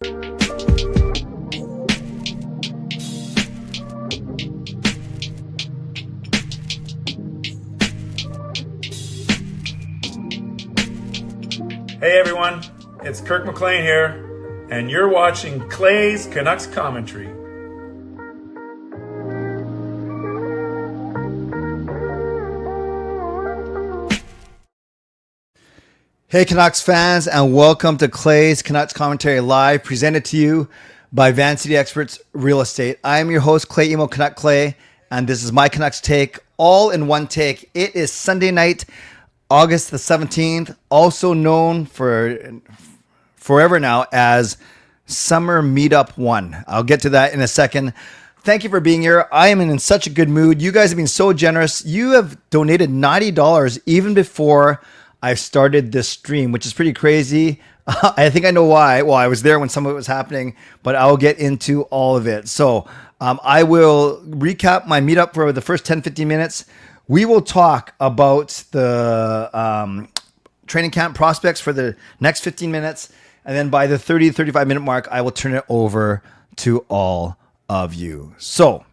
Hey everyone, it's Kirk McLean here, and you're watching Clay's Canucks Commentary. Hey Canucks fans, and welcome to Clay's Canucks Commentary Live, presented to you by Van City Experts Real Estate. I am your host, Clay Emo Canuck Clay, and this is my Canucks take, all in one take. It is Sunday night, August the 17th, also known for forever now as Summer Meetup 1. I'll get to that in a second. Thank you for being here. I am in such a good mood. You guys have been so generous. You have donated $90 even before I started this stream, which is pretty crazy. I think I know why. Well, I was there when some of it was happening, but I'll get into all of it. So I will recap my meetup for the first 10-15 minutes. We will talk about the training camp prospects for the next 15 minutes. And then by the 30-35 minute mark, I will turn it over to all of you. So,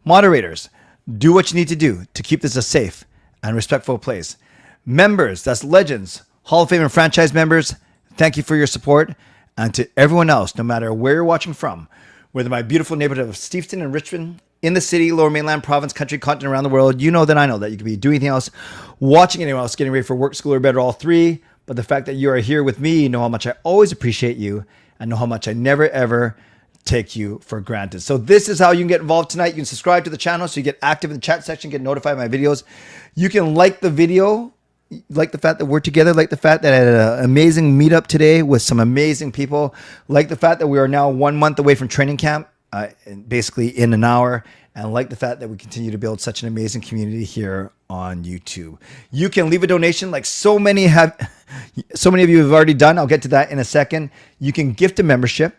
moderators, do what you need to do to keep this a safe and respectful place. Members, that's legends, Hall of Fame and franchise members, thank you for your support. And to everyone else, no matter where you're watching from, whether my beautiful neighborhood of Steveston and Richmond, in the city, lower mainland, province, country, continent, around the world, you know that I know that you could be doing anything else, watching anyone else, getting ready for work, school, or bed, or all three. But the fact that you are here with me, know how much I always appreciate you and know how much I never, ever take you for granted. So this is how you can get involved tonight. You can subscribe to the channel so you get active in the chat section, get notified of my videos. You can like the video, like the fact that we're together, like the fact that I had an amazing meetup today with some amazing people, like the fact that we are now 1 month away from training camp, basically in an hour, and like the fact that we continue to build such an amazing community here on YouTube. You can leave a donation like so many of you have already done. I'll get to that in a second. You can gift a membership.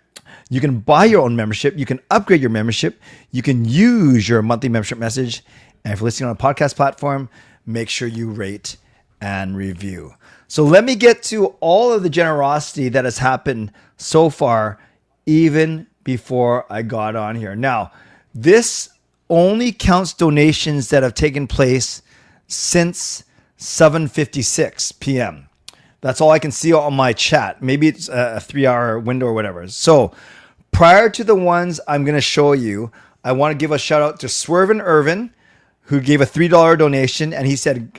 You can buy your own membership. You can upgrade your membership. You can use your monthly membership message. And if you're listening on a podcast platform, make sure you rate and review. So let me get to all of the generosity that has happened so far, even before I got on here. Now, this only counts donations that have taken place since 7:56 p.m. That's all I can see on my chat. Maybe it's a 3-hour window or whatever. So prior to the ones I'm going to show you, I want to give a shout out to Swervin Irvin, who gave a $3 donation. And he said,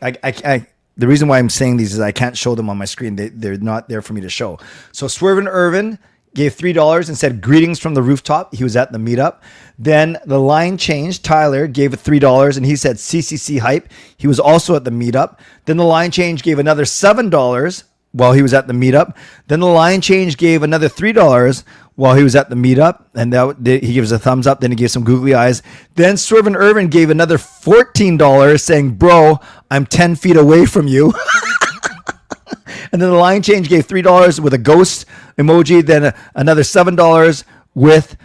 the reason why I'm saying these is I can't show them on my screen. They're not there for me to show. So Swervin Irvin gave $3 and said, greetings from the rooftop. He was at the meetup. Then the line changed. Tyler gave $3 and he said CCC hype. He was also at the meetup. Then the line change gave another $7 while he was at the meetup. Then the line change gave another $3 while he was at the meetup. And he gives a thumbs up. Then he gave some googly eyes. Then Swervin Irvin gave another $14 saying, bro, I'm 10 feet away from you. And then the line change gave $3 with a ghost emoji, then another $7 with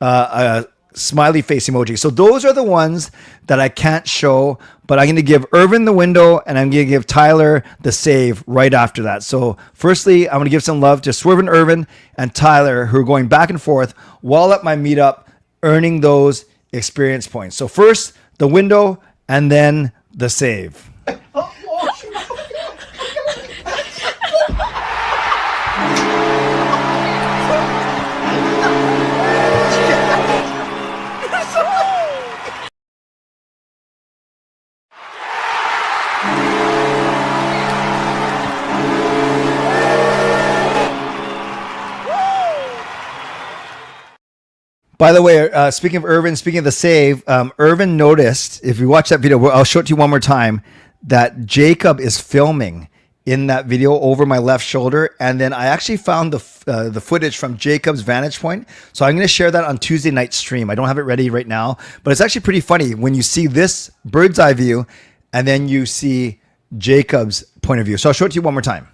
a smiley face emoji. So those are the ones that I can't show, but I'm going to give Irvin the window and I'm going to give Tyler the save right after that. So firstly, I'm going to give some love to Swervin Irvin and Tyler, who are going back and forth while at my meetup, earning those experience points. So first, the window and then the save. By the way, speaking of Irvin, speaking of the save, Irvin noticed, if you watch that video, I'll show it to you one more time, that Jacob is filming in that video over my left shoulder. And then I actually found the footage from Jacob's vantage point. So I'm going to share that on Tuesday night stream. I don't have it ready right now, but it's actually pretty funny when you see this bird's eye view and then you see Jacob's point of view. So I'll show it to you one more time.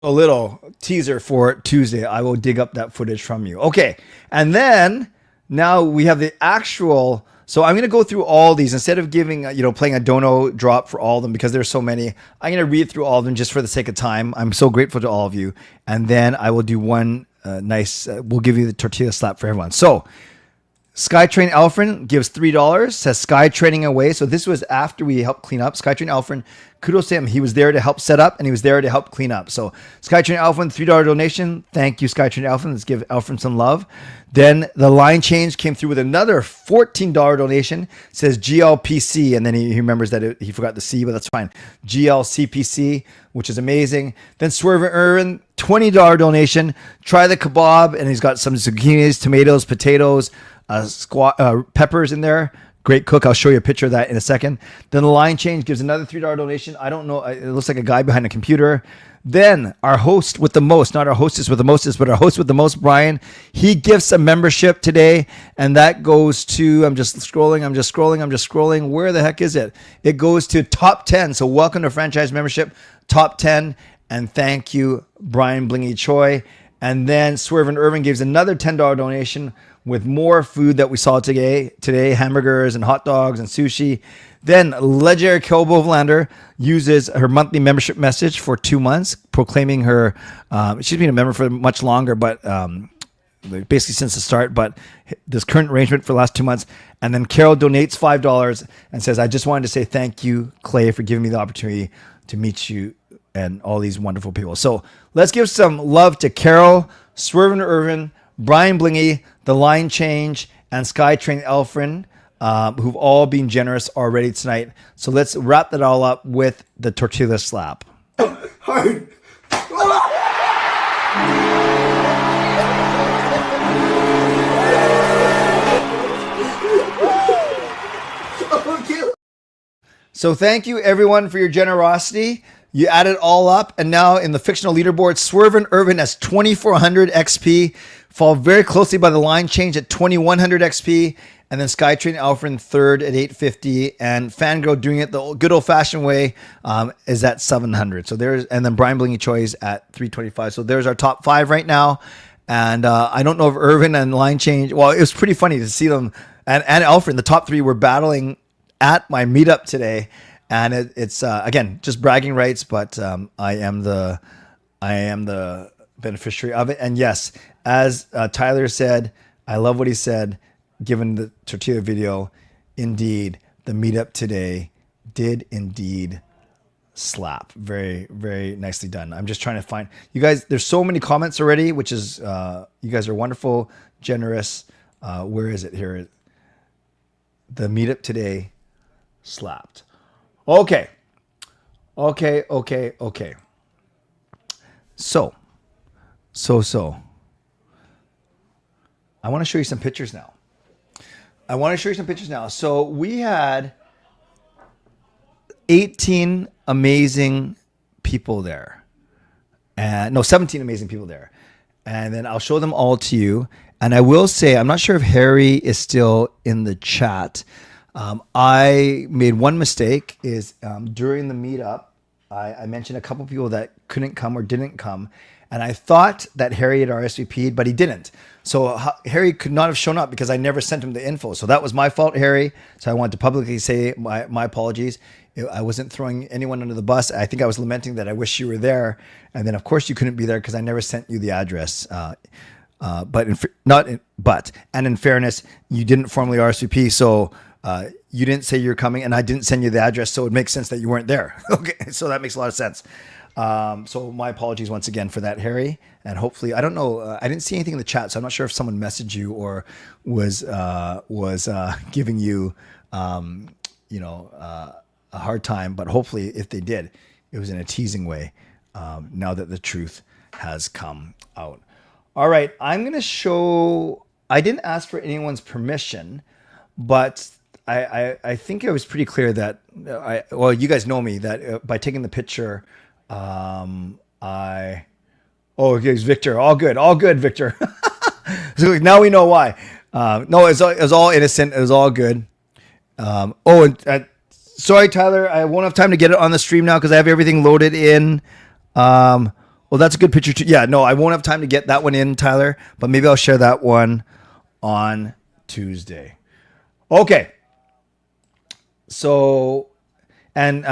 a little teaser for Tuesday. I will dig up that footage from you. Okay. And then now we have the actual. So I'm going to go through all these instead of giving, playing a dono drop for all of them because there's so many. I'm going to read through all of them just for the sake of time. I'm so grateful to all of you. And then I will do one we'll give you the tortilla slap for everyone. So Skytrain Alfred gives $3, says Skytraining away. So this was after we helped clean up. Skytrain Alfred, kudos to him. He was there to help set up and he was there to help clean up. So Skytrain Alfred, $3 donation. Thank you, Skytrain Alfred. Let's give Alfred some love. Then the line change came through with another $14 donation. It says GLPC, and then he remembers that he forgot the C, but that's fine. GLCPC, which is amazing. Then Swerve Irwin, $20 donation. Try the kebab, and he's got some zucchinis, tomatoes, potatoes, peppers in there. Great cook. I'll show you a picture of that in a second. Then the line change gives another $3 donation. I don't know. It looks like a guy behind a computer. Then our host with the most, not our hostess with the mostest, but our host with the most, Brian, he gives a membership today. And that goes to, I'm just scrolling. Where the heck is it? It goes to top 10. So welcome to franchise membership, top 10. And thank you, Brian Blingy Choi. And then Swerve and Irvin gives another $10 donation with more food that we saw today, hamburgers and hot dogs and sushi. Then legendary Carol Bovenlander uses her monthly membership message for 2 months, proclaiming her, she's been a member for much longer, but basically since the start, but this current arrangement for the last 2 months. And then Carol donates $5 and says, I just wanted to say thank you, Clay, for giving me the opportunity to meet you and all these wonderful people. So let's give some love to Carol, Swerve and Irvin, Brian Blingy, The Line Change, and Skytrain Elfrin, who've all been generous already tonight. So let's wrap that all up with the tortilla slap. Hard. So thank you everyone for your generosity. You add it all up, and now in the fictional leaderboard, Swerve and Irvin has 2,400 XP, fall very closely by the Line Change at 2,100 XP, and then Skytrain Alfred third at 850, and Fangirl doing it the good old-fashioned way is at 700. So and then Brian Blingy Choi is at 325. So there's our top 5 right now, and I don't know if Irvin and Line Change. Well, it was pretty funny to see them and Alfred. The top 3 were battling at my meetup today. And it's again just bragging rights, but I am the beneficiary of it. And yes, as Tyler said, I love what he said. Given the tortilla video, indeed, the meetup today did indeed slap. Very, very nicely done. I'm just trying to find you guys. There's so many comments already, which is you guys are wonderful, generous. Where is it here? The meetup today slapped. Okay. So. I want to show you some pictures now. So we had 18 amazing people there. 17 amazing people there. And then I'll show them all to you. And I will say, I'm not sure if Harry is still in the chat. I made one mistake is during the meetup, I mentioned a couple people that couldn't come or didn't come. And I thought that Harry had RSVP'd, but he didn't. So Harry could not have shown up because I never sent him the info. So that was my fault, Harry. So I wanted to publicly say my apologies. I wasn't throwing anyone under the bus. I think I was lamenting that I wish you were there. And then, of course, you couldn't be there because I never sent you the address. But in fairness, you didn't formally RSVP. So you didn't say you're coming, and I didn't send you the address, so it makes sense that you weren't there. Okay, so that makes a lot of sense. So my apologies once again for that, Harry. And hopefully, I don't know, I didn't see anything in the chat, so I'm not sure if someone messaged you or was giving you, a hard time. But hopefully, if they did, it was in a teasing way. Now that the truth has come out. All right, I'm gonna show. I didn't ask for anyone's permission, but I think it was pretty clear that you guys know me that by taking the picture, okay, it's Victor. All good, Victor. So now we know why. No, it was all innocent. It was all good. Sorry, Tyler, I won't have time to get it on the stream now because I have everything loaded in. Well, that's a good picture too. Yeah, no, I won't have time to get that one in, Tyler, but maybe I'll share that one on Tuesday. Okay. So, and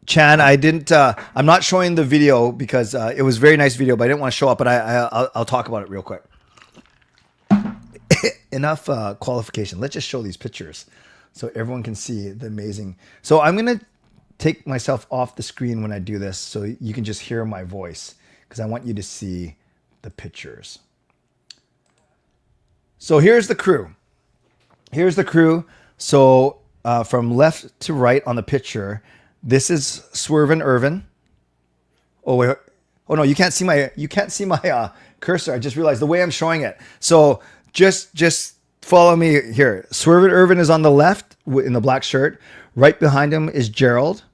Chan, I'm not showing the video because it was a very nice video, but I didn't want to show up, but I'll talk about it real quick. Enough qualification. Let's just show these pictures so everyone can see the amazing. So I'm going to take myself off the screen when I do this so you can just hear my voice because I want you to see the pictures. So here's the crew. Here's the crew. So from left to right on the picture, this is Swervin Irvin. Oh wait. Oh no, you can't see my cursor. I just realized the way I'm showing it. So just follow me here. Swervin Irvin is on the left in the black shirt. Right behind him is Gerald.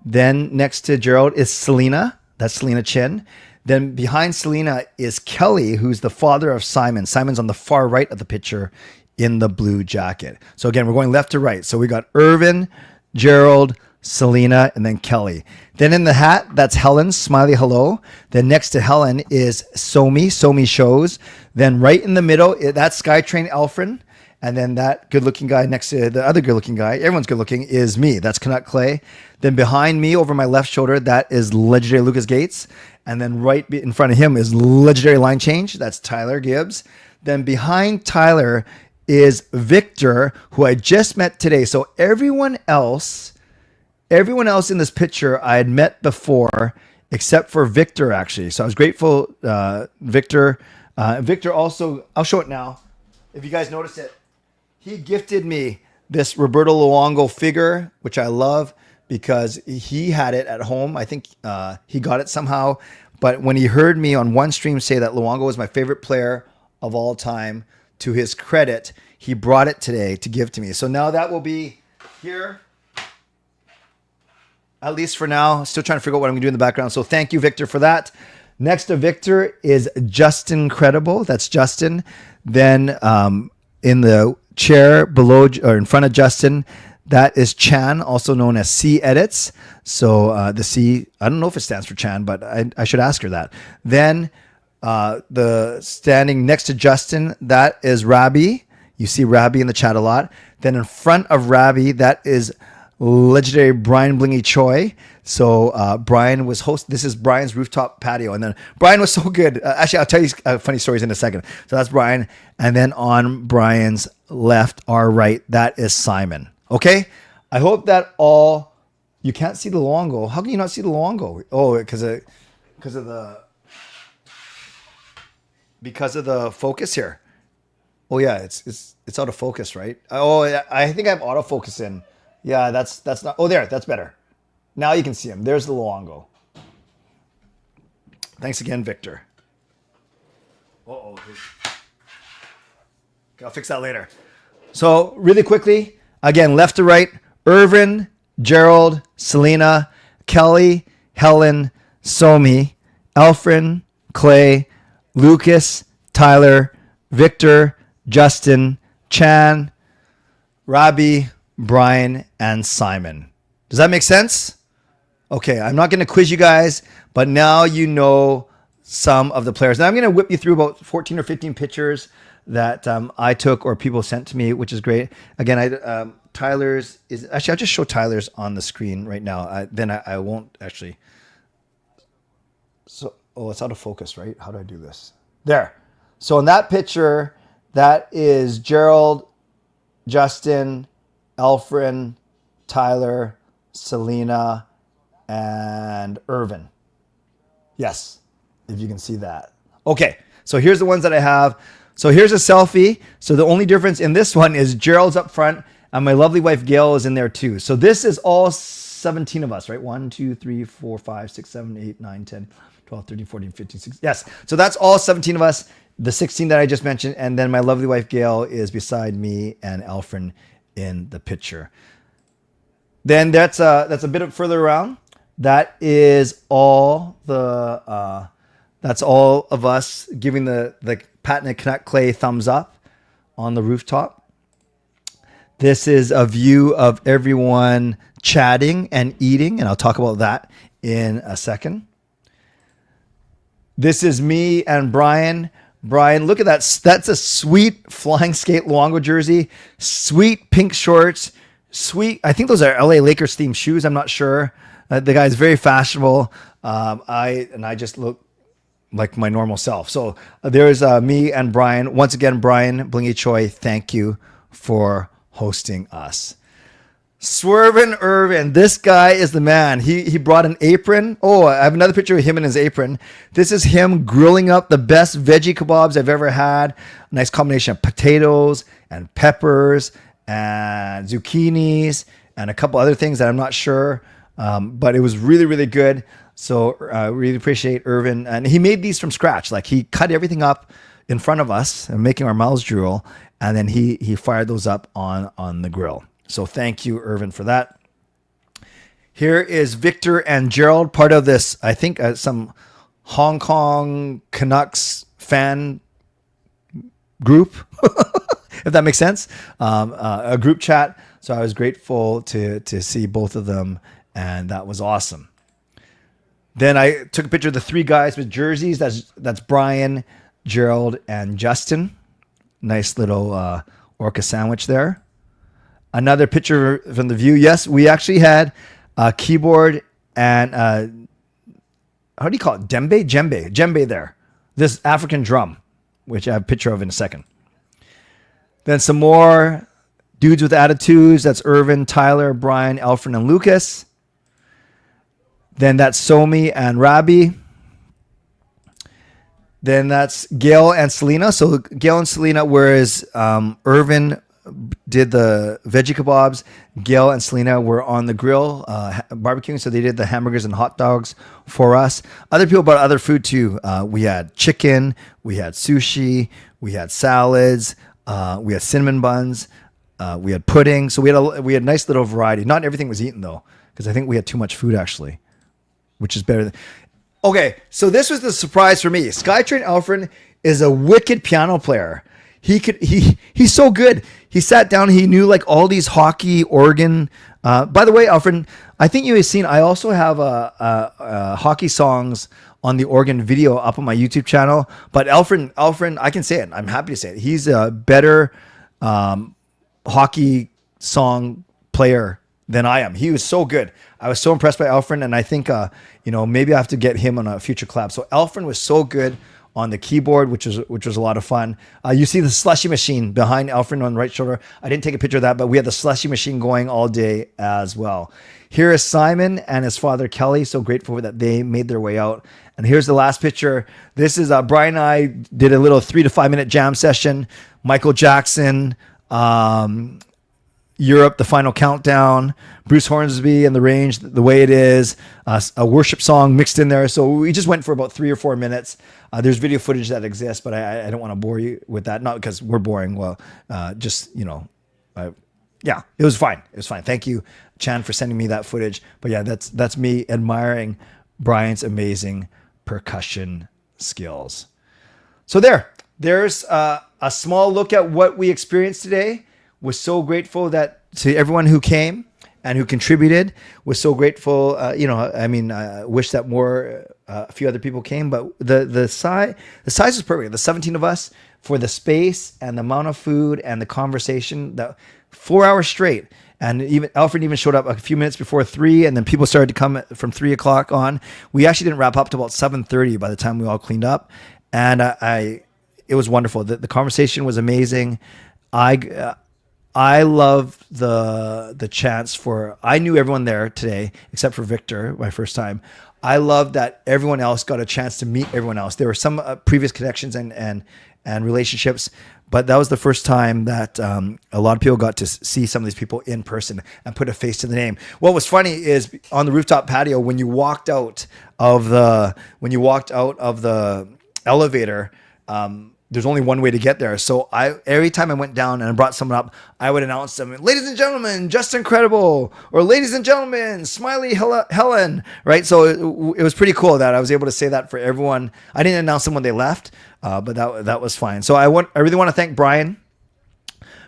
Then next to Gerald is Selena. That's Selena Chin. Then behind Selena is Kelly, who's the father of Simon. Simon's on the far right of the picture in the blue jacket. So again, we're going left to right. So we got Irvin, Gerald, Selena, and then Kelly. Then in the hat, that's Helen, smiley hello. Then next to Helen is Somi shows. Then right in the middle, that's Skytrain Alfred. And then that good-looking guy next to the other good-looking guy, everyone's good-looking, is me. That's Canuck Clay. Then behind me, over my left shoulder, that is legendary Lucas Gates. And then right in front of him is legendary line change. That's Tyler Gibbs. Then behind Tyler is Victor, who I just met today. So everyone else in this picture I had met before, except for Victor, actually. So I was grateful, Victor. Victor also, I'll show it now. If you guys notice it, he gifted me this Roberto Luongo figure, which I love because he had it at home. I think he got it somehow. But when he heard me on one stream say that Luongo was my favorite player of all time, to his credit, he brought it today to give to me. So now that will be here, at least for now. Still trying to figure out what I'm going to do in the background. So thank you, Victor, for that. Next to Victor is Justin Credible. That's Justin. Then in the chair below or in front of Justin, that is Chan, also known as C Edits. So the C, I don't know if it stands for Chan, but I should ask her that. Then the standing next to Justin, that is Rabbi. You see Rabbi in the chat a lot. Then in front of Rabbi, that is legendary Brian Blingy Choi. So Brian was host. This is Brian's rooftop patio, and then Brian was so good. Actually, I'll tell you funny stories in a second. So that's Brian, and then on Brian's left, our right, that is Simon. Okay, I hope that all you can't see the Luongo. How can you not see the Luongo? Oh, because of the focus here. Oh yeah, it's out of focus, right? Oh, I think I have autofocus in. Yeah, that's not. Oh, there, that's better. Now you can see him. There's the Luongo. Thanks again, Victor. Uh-oh. I'll fix that later. So really quickly, again, left to right, Irvin, Gerald, Selena, Kelly, Helen, Somi, Alfred, Clay, Lucas, Tyler, Victor, Justin, Chan, Robbie, Brian, and Simon. Does that make sense? Okay, I'm not going to quiz you guys, but now you know some of the players. Now I'm going to whip you through about 14 or 15 pictures that I took or people sent to me, which is great. Again, Tyler's is actually, I'll just show Tyler's on the screen right now. Then I won't actually. So, oh, it's out of focus, right? How do I do this? There. So in that picture, that is Gerald, Justin, Alfred, Tyler, Selena, and Irvin. Yes, if you can see that. Okay, so here's the ones that I have. So here's a selfie. So the only difference in this one is Gerald's up front and my lovely wife Gail is in there too. So this is all 17 of us, right? 1, 2, 3, 4, 5, 6, 7, 8, 9, 10, 12, 13, 14, 15, 16. Yes, so that's all 17 of us. The 16 that I just mentioned. And then my lovely wife Gail is beside me and Alfred in the picture. Then that's a bit further around. That is all the that's all of us giving the Pat and Canuck Clay thumbs up on the rooftop. This is a view of everyone chatting and eating, and I'll talk about that in a second. This is me and Brian. Brian, look at that. That's a sweet flying skate Luongo jersey. Sweet pink shorts. Sweet. I think those are LA Lakers themed shoes. I'm not sure. The guy's very fashionable. I just look like my normal self. So there's me and Brian. Once again, Brian Blingy Choi, thank you for hosting us. Swervin' Irvin, this guy is the man. He brought an apron. Oh, I have another picture of him in his apron. This is him grilling up the best veggie kebabs I've ever had. A nice combination of potatoes and peppers and zucchinis and a couple other things that I'm not sure. But it was really, really good. So really appreciate Irvin. And he made these from scratch. Like he cut everything up in front of us and making our mouths drool. And then he fired those up on the grill. So thank you, Irvin, for that. Here is Victor and Gerald, part of this, I think, some Hong Kong Canucks fan group, if that makes sense, a group chat. So I was grateful to see both of them, and that was awesome. Then I took a picture of the three guys with jerseys. That's Brian, Gerald, and Justin. Nice little orca sandwich there. Another picture from the view. Yes, we actually had a keyboard and how do you call it? Djembe there. This African drum, which I have a picture of in a second. Then some more dudes with attitudes. That's Irvin, Tyler, Brian, Alfred, and Lucas. Then that's Somi and Rabi. Then that's Gail and Selena. So Gail and Selena, whereas Irvin did the veggie kebabs, Gail and Selena were on the grill barbecuing, so they did the hamburgers and hot dogs for us. Other people brought other food too. We had chicken, we had sushi, we had salads, we had cinnamon buns, we had pudding. So we had a nice little variety. Not everything was eaten though, because I think we had too much food actually, which is better than... Okay, so this was the surprise for me. Skytrain Alfred is a wicked piano player. He's so good. He sat down. He knew like all these hockey, organ. By the way, Alfred, I think you have seen. I also have a hockey songs on the organ video up on my YouTube channel. But Alfred, I can say it. I'm happy to say it. He's a better hockey song player than I am. He was so good. I was so impressed by Alfred, and I think maybe I have to get him on a future collab. So Alfred was so good on the keyboard, which was a lot of fun. You see the slushy machine behind Alfred on the right shoulder. I didn't take a picture of that, but we had the slushy machine going all day as well. Here is Simon and his father, Kelly. So grateful that they made their way out. And here's the last picture. This is Brian and I did a little 3 to 5 minute jam session. Michael Jackson, Europe, the final countdown, Bruce Hornsby and the Range, the way it is, a worship song mixed in there. So we just went for about 3 or 4 minutes. There's video footage that exists, but I don't want to bore you with that. Not because we're boring. Well, yeah, it was fine. It was fine. Thank you, Chan, for sending me that footage. But yeah, that's me admiring Brian's amazing percussion skills. So there's a small look at what we experienced today. Was so grateful that to everyone who came and who contributed. Was so grateful. Wish that more, a few other people came, but the size was perfect. The 17 of us, for the space and the amount of food and the conversation, that 4 hours straight. And even Alfred even showed up a few minutes before 3, and then people started to come from 3 o'clock on. We actually didn't wrap up till about 7:30 by the time we all cleaned up, and it was wonderful. The conversation was amazing. I love the chance for... I knew everyone there today, except for Victor, my first time. I love that everyone else got a chance to meet everyone else. There were some previous connections and relationships, but that was the first time that a lot of people got to see some of these people in person and put a face to the name. What was funny is on the rooftop patio, when you walked out of the elevator, there's only one way to get there. So every time I went down and I brought someone up, I would announce them, ladies and gentlemen, just incredible, or ladies and gentlemen, Smiley Helen, right? So it was pretty cool that I was able to say that for everyone. I didn't announce them when they left, but that was fine. So I really want to thank Brian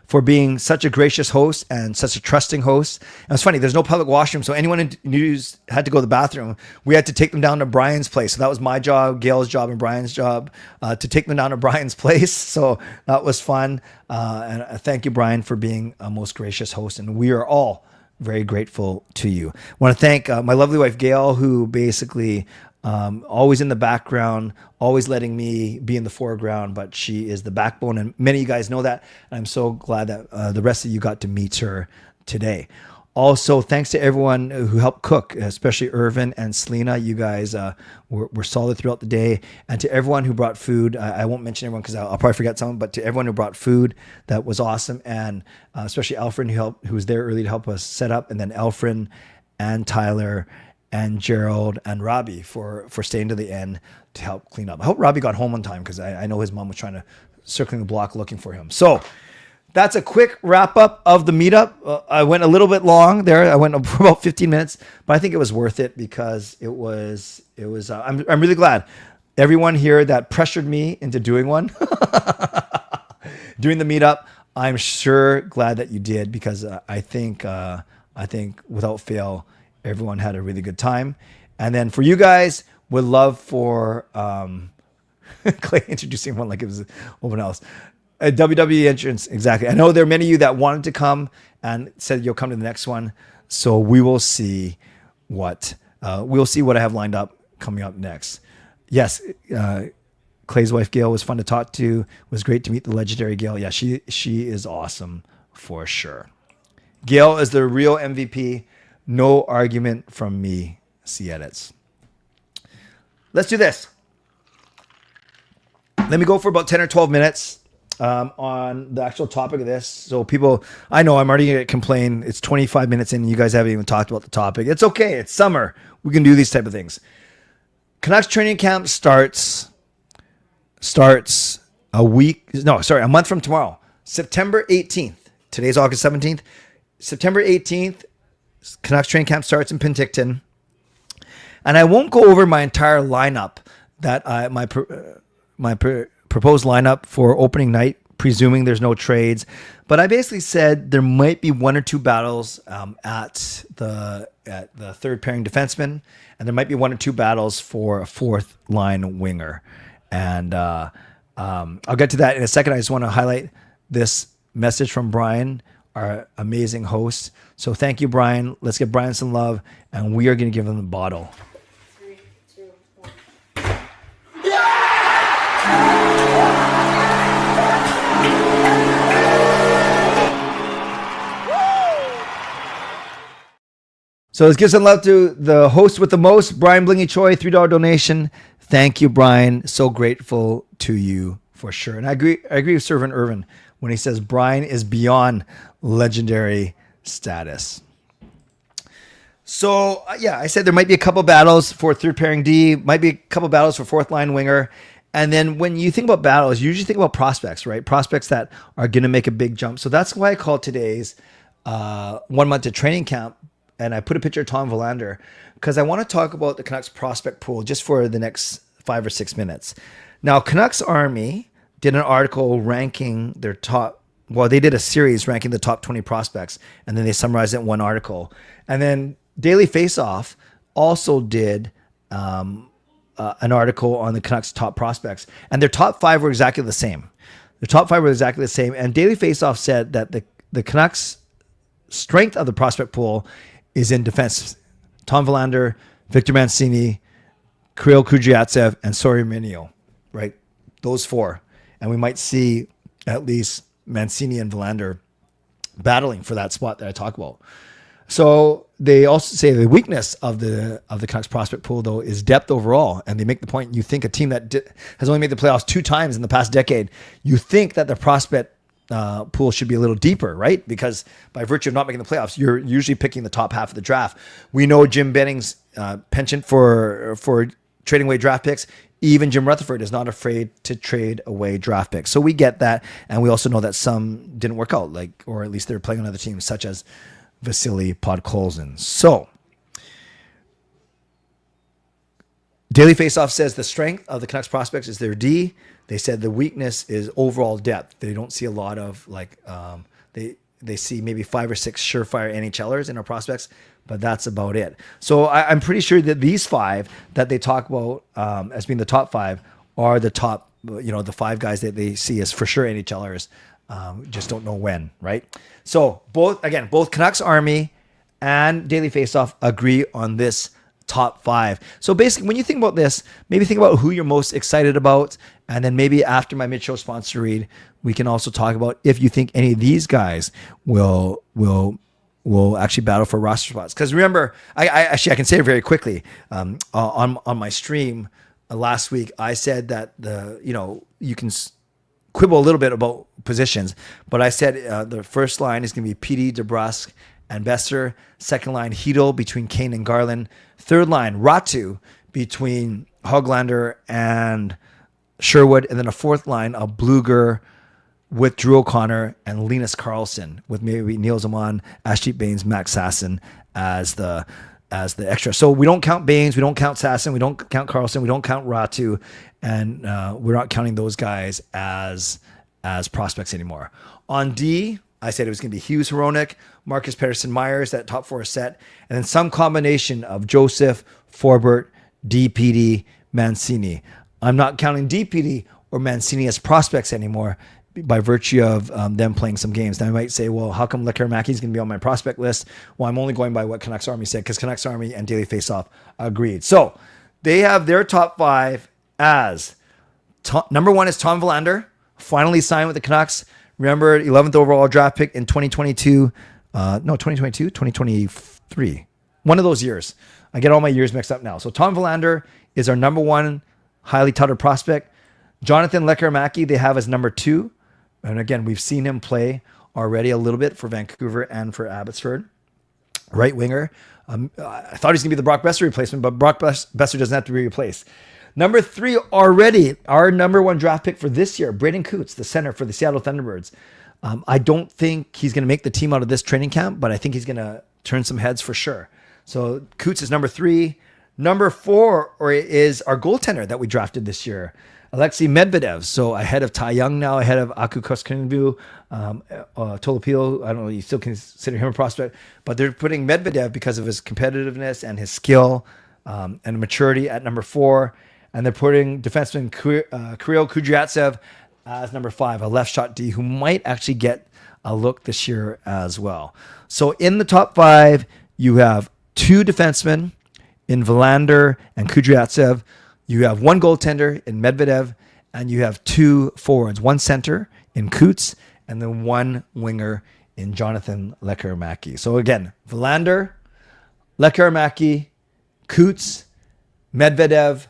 for being such a gracious host and such a trusting host. And it's funny, there's no public washroom, so anyone who had to go to the bathroom, we had to take them down to Brian's place. So that was my job, Gail's job, and Brian's job, to take them down to Brian's place. So that was fun. And thank you, Brian, for being a most gracious host. And we are all very grateful to you. I want to thank my lovely wife, Gail, who basically always in the background, always letting me be in the foreground, but she is the backbone. And many of you guys know that. And I'm so glad that the rest of you got to meet her today. Also, thanks to everyone who helped cook, especially Irvin and Selena. You guys were solid throughout the day. And to everyone who brought food, I won't mention everyone because I'll probably forget someone, but to everyone who brought food, that was awesome. And especially Alfred, who was there early to help us set up. And then Alfred and Tyler and Gerald and Robbie for staying to the end to help clean up. I hope Robbie got home on time because I know his mom was circling the block looking for him. So that's a quick wrap up of the meetup. I went a little bit long there. I went for about 15 minutes, but I think it was worth it because it was. I'm really glad everyone here that pressured me into doing one, doing the meetup. I'm sure glad that you did because I think without fail, everyone had a really good time. And then for you guys, would love for Clay introducing one like it was someone else. A WWE entrance, exactly. I know there are many of you that wanted to come and said you'll come to the next one. So we will see what I have lined up coming up next. Yes, Clay's wife Gail was fun to talk to. It was great to meet the legendary Gail. Yeah, she is awesome for sure. Gail is the real MVP. No argument from me, C edits. Let's do this. Let me go for about 10 or 12 minutes on the actual topic of this. So people, I know I'm already going to complain. It's 25 minutes in and you guys haven't even talked about the topic. It's okay. It's summer. We can do these type of things. Canucks training camp starts a month from tomorrow, September 18th. Today's August 17th. September 18th, Canucks training camp starts in Penticton. And I won't go over my entire lineup my proposed lineup for opening night, presuming there's no trades. But I basically said there might be one or two battles at the third pairing defenseman, and there might be one or two battles for a fourth line winger. And I'll get to that in a second. I just want to highlight this message from Brian, our amazing host. So thank you, Brian. Let's give Brian some love, and we are going to give him the bottle. 3, 2, 1. So let's give some love to the host with the most, Brian Blingy Choi, $3 donation. Thank you, Brian. So grateful to you for sure. And I agree with Servant Irvin when he says Brian is beyond legendary status. So yeah, I said there might be a couple battles for third pairing D, might be a couple battles for fourth line winger. And then when you think about battles, you usually think about prospects, right? Prospects that are going to make a big jump. So that's why I call today's 1 month to training camp. And I put a picture of Tom Vollander because I want to talk about the Canucks prospect pool just for the next 5 or 6 minutes. Now, Canucks Army did an article ranking their top. Well, they did a series ranking the top 20 prospects, and then they summarized it in one article. And then Daily Faceoff also did an article on the Canucks' top prospects, and their top 5 were exactly the same. Their top 5 were exactly the same, and Daily Faceoff said that the Canucks' strength of the prospect pool is in defense. Tom Vollander, Victor Mancini, Kirill Kudryavtsev, and Sori Minio, right? Those 4. And we might see at least Mancini and Vollander battling for that spot that I talk about. So they also say the weakness of the Canucks prospect pool, though, is depth overall. And they make the point, you think a team that has only made the playoffs 2 times in the past decade, you think that the prospect pool should be a little deeper, right? Because by virtue of not making the playoffs, you're usually picking the top half of the draft. We know Jim Benning's penchant for trading away draft picks. Even Jim Rutherford is not afraid to trade away draft picks. So we get that. And we also know that some didn't work out, or at least they're playing on other teams, such as Vasily Podkolzin. So Daily Faceoff says the strength of the Canucks prospects is their D. They said the weakness is overall depth. They don't see a lot of they see maybe 5 or 6 surefire NHLers in our prospects, but that's about it. So I'm pretty sure that these 5 that they talk about as being the top 5 are the top, the 5 guys that they see as for sure NHLers. Just don't know when, right? So both Canucks Army and Daily Faceoff agree on this top 5. So basically, when you think about this, maybe think about who you're most excited about, and then maybe after my mid-show sponsor read, we can also talk about if you think any of these guys will actually battle for roster spots. Because remember, I can say it very quickly. On my stream last week, I said that you can quibble a little bit about positions, but I said the first line is going to be PD, DeBrusque, and Besser. Second line, Hedel between Kane and Garland. Third line, Ratu between Hoglander and Sherwood. And then a fourth line, a Bluger with Drew O'Connor and Linus Karlsson, with maybe Neil Zaman, Ashdeep Baines, Max Sasson as the extra. So we don't count Baines, we don't count Sasson, we don't count Karlsson, we don't count Ratu, and we're not counting those guys as prospects anymore. On D, I said it was going to be Hughes, Hronek, Marcus Patterson, Myers, that top 4 set, and then some combination of Joseph, Forbert, DPD, Mancini. I'm not counting DPD or Mancini as prospects anymore by virtue of them playing some games. Now I might say, well, how come Lekar-Mackey's going to be on my prospect list? Well, I'm only going by what Canucks Army said, because Canucks Army and Daily Faceoff agreed. So they have their top 5 as number 1 is Tom Vallander, finally signed with the Canucks. Remember, 11th overall draft pick in 2022. 2023. One of those years. I get all my years mixed up now. So Tom Vallander is our number 1 highly touted prospect. Jonathan Lekar-Mackey they have as number 2. And again, we've seen him play already a little bit for Vancouver and for Abbotsford. Right winger. I thought he was going to be the Brock Besser replacement, but Brock Besser doesn't have to be replaced. Number 3 already, our number 1 draft pick for this year, Braden Coots, the center for the Seattle Thunderbirds. I don't think he's going to make the team out of this training camp, but I think he's going to turn some heads for sure. So Coots is number 3. Number 4 is our goaltender that we drafted this year, Alexei Medvedev. So ahead of Ty Young now, ahead of Aku Koskinen, Tolopilo. I don't know, you still consider him a prospect, but they're putting Medvedev because of his competitiveness and his skill and maturity at number 4. And they're putting defenseman Kirill Kudryavtsev as number 5, a left shot D who might actually get a look this year as well. So in the top 5, you have 2 defensemen in Vallander and Kudryavtsev. You have 1 goaltender in Medvedev, and you have 2 forwards, 1 center in Coots, and then 1 winger in Jonathan Lekar-Mackey. So again, Vallander, Lekar-Mackey, Coots, Medvedev,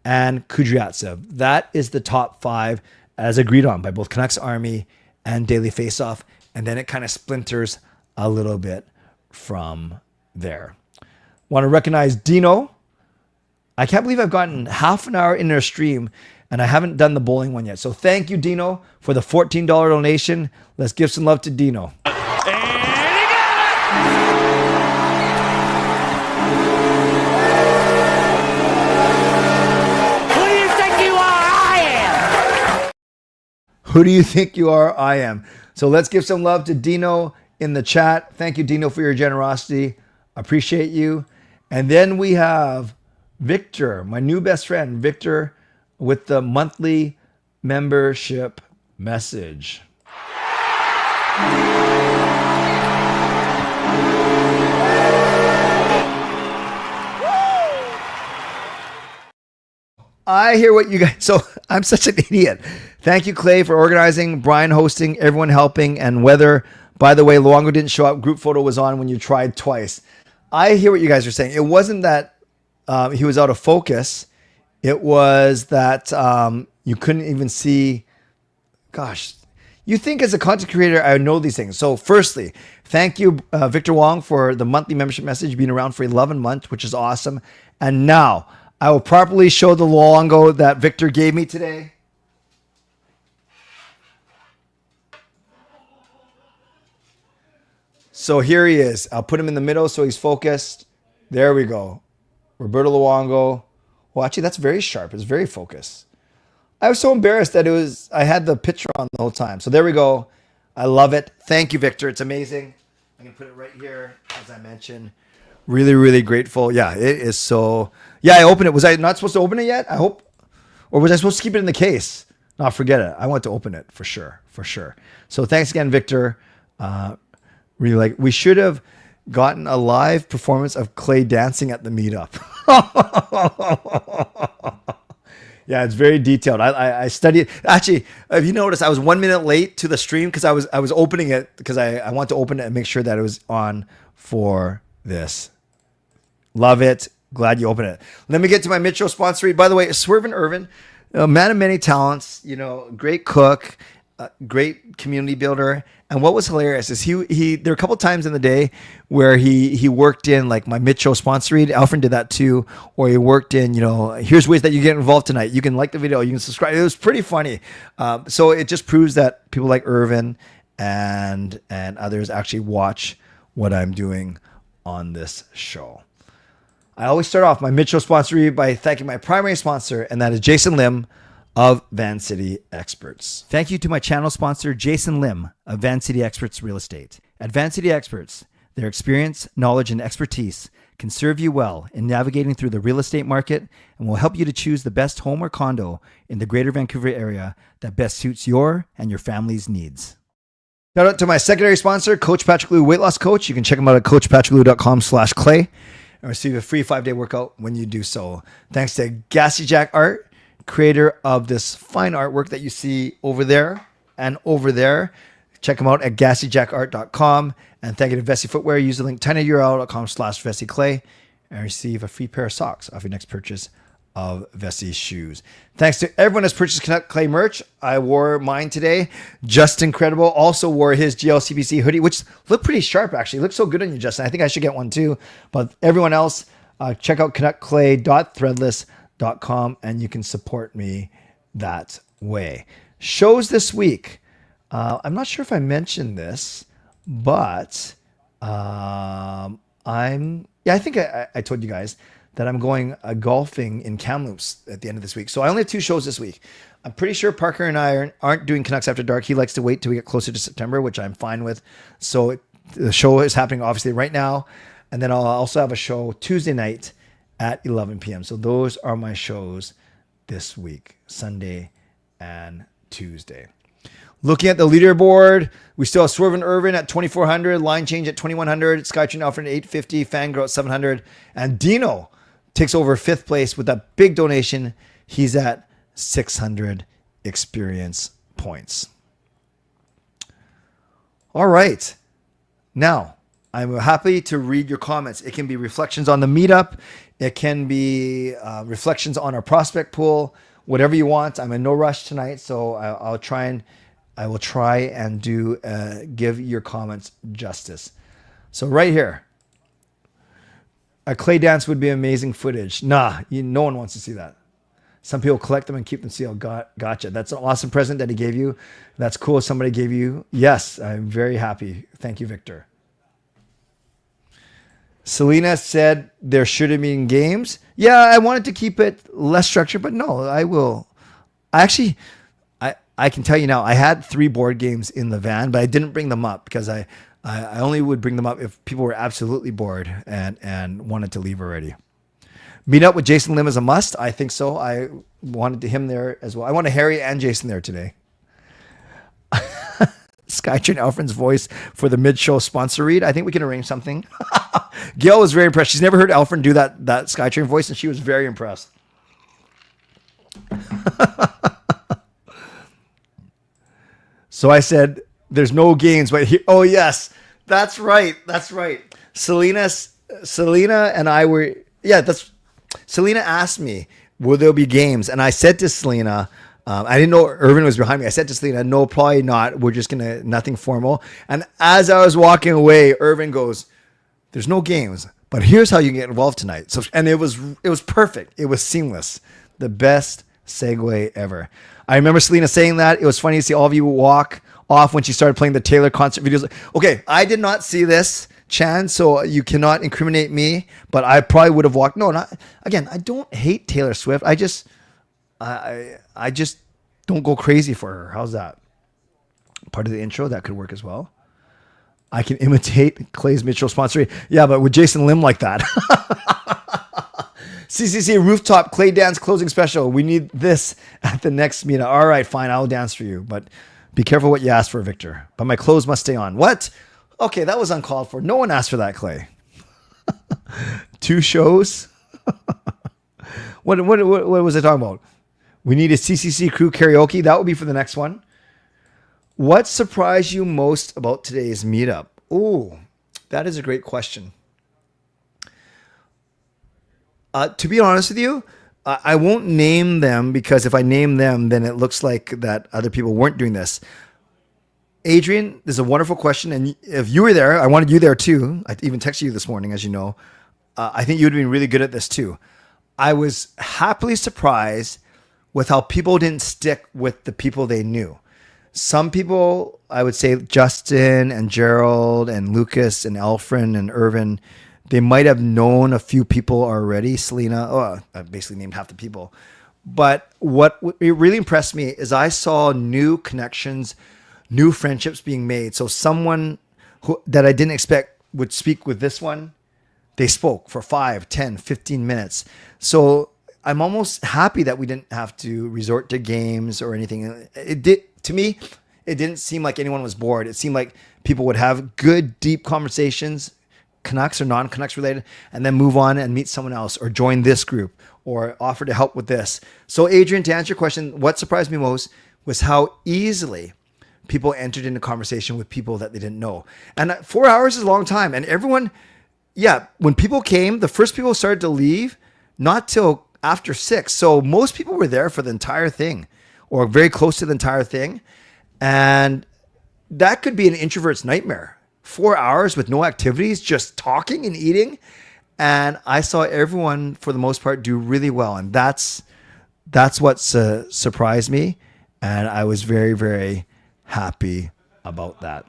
and Kudryavtsev. That is the top 5 as agreed on by both Canucks Army and Daily Faceoff. And then it kind of splinters a little bit from there. Want to recognize Dino. I can't believe I've gotten half an hour in their stream and I haven't done the bowling one yet. So thank you, Dino, for the $14 donation. Let's give some love to Dino. Who do you think you are? I am. So let's give some love to Dino in the chat. Thank you, Dino, for your generosity. Appreciate you. And then we have Victor, my new best friend, Victor, with the monthly membership message. I hear what you guys... So I'm such an idiot. Thank you, Clay, for organizing, Brian hosting, everyone helping, and Weather. By the way, Luongo didn't show up. Group photo was on when you tried twice. I hear what you guys are saying. It wasn't that he was out of focus. It was that you couldn't even see... Gosh, you think as a content creator, I know these things. So firstly, thank you, Victor Wong, for the monthly membership message, being around for 11 months, which is awesome. And now... I will properly show the Luongo that Victor gave me today. So here he is. I'll put him in the middle so he's focused. There we go. Roberto Luongo. Well, actually, that's very sharp. It's very focused. I was so embarrassed that I had the picture on the whole time. So there we go. I love it. Thank you, Victor. It's amazing. I'm going to put it right here, as I mentioned. Really, really grateful. Yeah, it is so. Yeah, I opened it. Was I not supposed to open it yet? I hope. Or was I supposed to keep it in the case? No, forget it. I want to open it for sure. For sure. So thanks again, Victor. Really we should have gotten a live performance of Clay dancing at the meetup. Yeah, it's very detailed. I studied. Actually, if you notice, I was 1 minute late to the stream because I was opening it because I want to open it and make sure that it was on for this. Love it. Glad you opened it. Let me get to my Mitchell sponsor read. By the way, Swervin Irvin, a man of many talents, great cook, great community builder. And what was hilarious is he there were a couple times in the day where he worked in like my Mitchell sponsor read. Alfred did that too. Or he worked in, here's ways that you get involved tonight. You can like the video, you can subscribe. It was pretty funny. So it just proves that people like Irvin and others actually watch what I'm doing on this show. I always start off my Mitchell sponsor read by thanking my primary sponsor, and that is Jason Lim of Van City Experts. Thank you to my channel sponsor, Jason Lim of Van City Experts Real Estate. At Van City Experts, their experience, knowledge, and expertise can serve you well in navigating through the real estate market and will help you to choose the best home or condo in the greater Vancouver area that best suits your and your family's needs. Shout out to my secondary sponsor, Coach Patrick Lou, weight loss coach. You can check him out at coachpatricklou.com/clay and receive a free 5-day workout when you do so. Thanks to Gassy Jack Art, creator of this fine artwork that you see over there and over there. Check them out at gassyjackart.com. And thank you to Vessi Footwear. Use the link tinyurl.com/VessiClay and receive a free pair of socks off your next purchase of Vessi shoes. Thanks to everyone that's purchased Canuck Clay merch. I wore mine today. Just incredible. Also wore his GLCPC hoodie, which looked pretty sharp actually. It looked so good on you, Justin. I think I should get one too. But everyone else, check out canuckclay.threadless.com and you can support me that way. Shows this week. I'm not sure if I mentioned this, but I think I told you guys that I'm going golfing in Kamloops at the end of this week. So I only have 2 shows this week. I'm pretty sure Parker and I aren't doing Canucks After Dark. He likes to wait till we get closer to September, which I'm fine with. So the show is happening obviously right now. And then I'll also have a show Tuesday night at 11 p.m. So those are my shows this week, Sunday and Tuesday. Looking at the leaderboard, we still have Swervin Irvin at 2,400, Line Change at 2,100, Skytrain Alfred at 850, Fangirl at 700, and Dino takes over 5th place with a big donation. He's at 600 experience points. All right. Now, I'm happy to read your comments. It can be reflections on the meetup. It can be reflections on our prospect pool, whatever you want. I'm in no rush tonight, so I will try and do give your comments justice. So right here, a clay dance would be amazing footage. Nah, no one wants to see that. Some people collect them and keep them sealed. Gotcha. That's an awesome present that he gave you. That's cool. Somebody gave you. Yes, I'm very happy. Thank you, Victor. Selena said there should have been games. Yeah, I wanted to keep it less structured, but no, I will. I can tell you now, I had 3 board games in the van, but I didn't bring them up because I only would bring them up if people were absolutely bored and wanted to leave already. Meet up with Jason Lim is a must. I think so. I wanted him there as well. I wanted Harry and Jason there today. Skytrain Alfred's voice for the mid-show sponsor read. I think we can arrange something. Gail was very impressed. She's never heard Alfred do that Skytrain voice, and she was very impressed. So I said, there's no games, but oh yes, that's right. Selena and I were, Selena asked me, will there be games? And I said to Selena, I didn't know Irvin was behind me. I said to Selena, no, probably not. We're just nothing formal. And as I was walking away, Irvin goes, there's no games, but here's how you can get involved tonight. So, and it was perfect. It was seamless. The best segue ever. I remember Selena saying that. It was funny to see all of you walk off when she started playing the Taylor concert videos. Okay, I did not see this, Chan, so you cannot incriminate me, but I probably would have walked. No, again, I don't hate Taylor Swift. I just don't go crazy for her. How's that? part of the intro. That could work as well. I can imitate Clay's Mitchell sponsoring. Yeah, but with Jason Lim like that. CCC Rooftop Clay Dance Closing Special. We need this at the next meetup. All right, fine. I'll dance for you. But be careful what you ask for, Victor. But my clothes must stay on. What? Okay, that was uncalled for. No one asked for that, Clay. 2 shows? What was I talking about? We need a CCC Crew karaoke. That would be for the next one. What surprised you most about today's meetup? Oh, that is a great question. To be honest with you, I won't name them because if I name them, then it looks like that other people weren't doing this. Adrian, this is a wonderful question. And if you were there, I wanted you there too. I even texted you this morning, as you know. I think you would have been really good at this too. I was happily surprised with how people didn't stick with the people they knew. Some people, I would say Justin and Gerald and Lucas and Alfred and Irvin, they might have known a few people already. Selena, I basically named half the people. But what really impressed me is I saw new connections, new friendships being made. So someone that I didn't expect would speak with this one, they spoke for 5, 10, 15 minutes. So I'm almost happy that we didn't have to resort to games or anything. To me, it didn't seem like anyone was bored. It seemed like people would have good, deep conversations, Canucks or non-Canucks related, and then move on and meet someone else or join this group or offer to help with this. So Adrian, to answer your question, what surprised me most was how easily people entered into conversation with people that they didn't know. And 4 hours is a long time. And everyone, when people came, the first people started to leave, not till after 6. So most people were there for the entire thing or very close to the entire thing. And that could be an introvert's nightmare. 4 hours with no activities, just talking and eating. And I saw everyone, for the most part, do really well. And that's what surprised me. And I was very, very happy about that.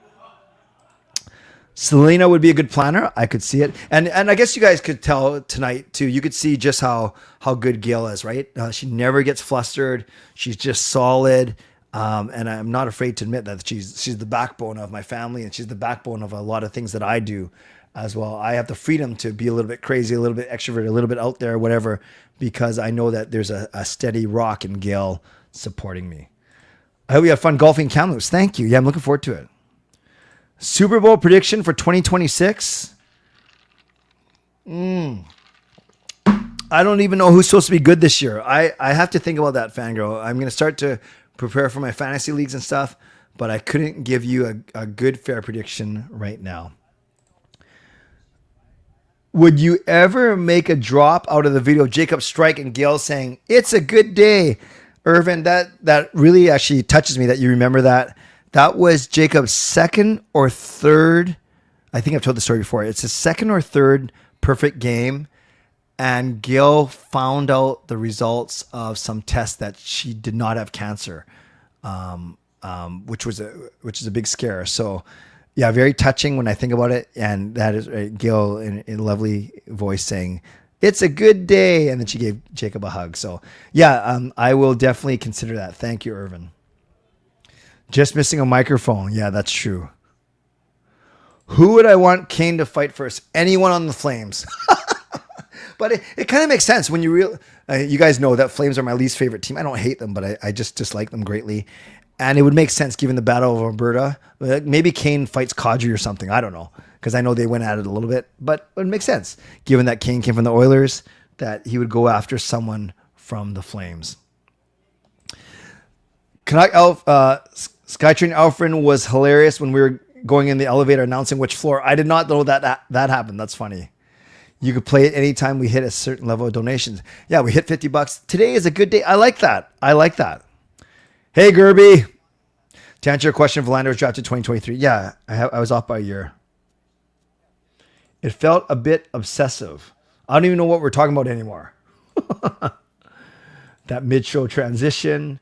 Selena would be a good planner. I could see it. And I guess you guys could tell tonight too. You could see just how good Gail is, right? She never gets flustered. She's just solid. And I'm not afraid to admit that she's the backbone of my family and she's the backbone of a lot of things that I do as well. I have the freedom to be a little bit crazy, a little bit extroverted, a little bit out there, whatever, because I know that there's a steady rock in Gail supporting me. I hope you have fun golfing in Kamloops. Thank you. Yeah, I'm looking forward to it. Super Bowl prediction for 2026. I don't even know who's supposed to be good this year. I have to think about that, Fangirl. I'm going to start to prepare for my fantasy leagues and stuff, but I couldn't give you a good, fair prediction right now. Would you ever make a drop out of the video of Jacob Strike and Gail saying, "It's a good day"? Irvin, that really actually touches me that you remember that. That was Jacob's second or third. I think I've told the story before. It's his second or third perfect game. And Gail found out the results of some tests that she did not have cancer, which is a big scare. So, yeah, very touching when I think about it. And that is Gail in a lovely voice saying, "It's a good day," and then she gave Jacob a hug. So, yeah, I will definitely consider that. Thank you, Irvin. Just missing a microphone. Yeah, that's true. Who would I want Kane to fight first? Anyone on the Flames. But it kind of makes sense when you guys know that Flames are my least favorite team. I don't hate them, but I just dislike them greatly. And it would make sense given the Battle of Alberta. Maybe Kane fights Kadri or something. I don't know, because I know they went at it a little bit. But it would make sense, given that Kane came from the Oilers, that he would go after someone from the Flames. Skytrain Alfred was hilarious when we were going in the elevator announcing which floor. I did not know that happened. That's funny. You could play it anytime we hit a certain level of donations. Yeah, we hit $50. Today is a good day. I like that. Hey, Gerby. To answer your question, Verlander was drafted 2023. Yeah, I was off by a year. It felt a bit obsessive. I don't even know what we're talking about anymore. That mid-show transition.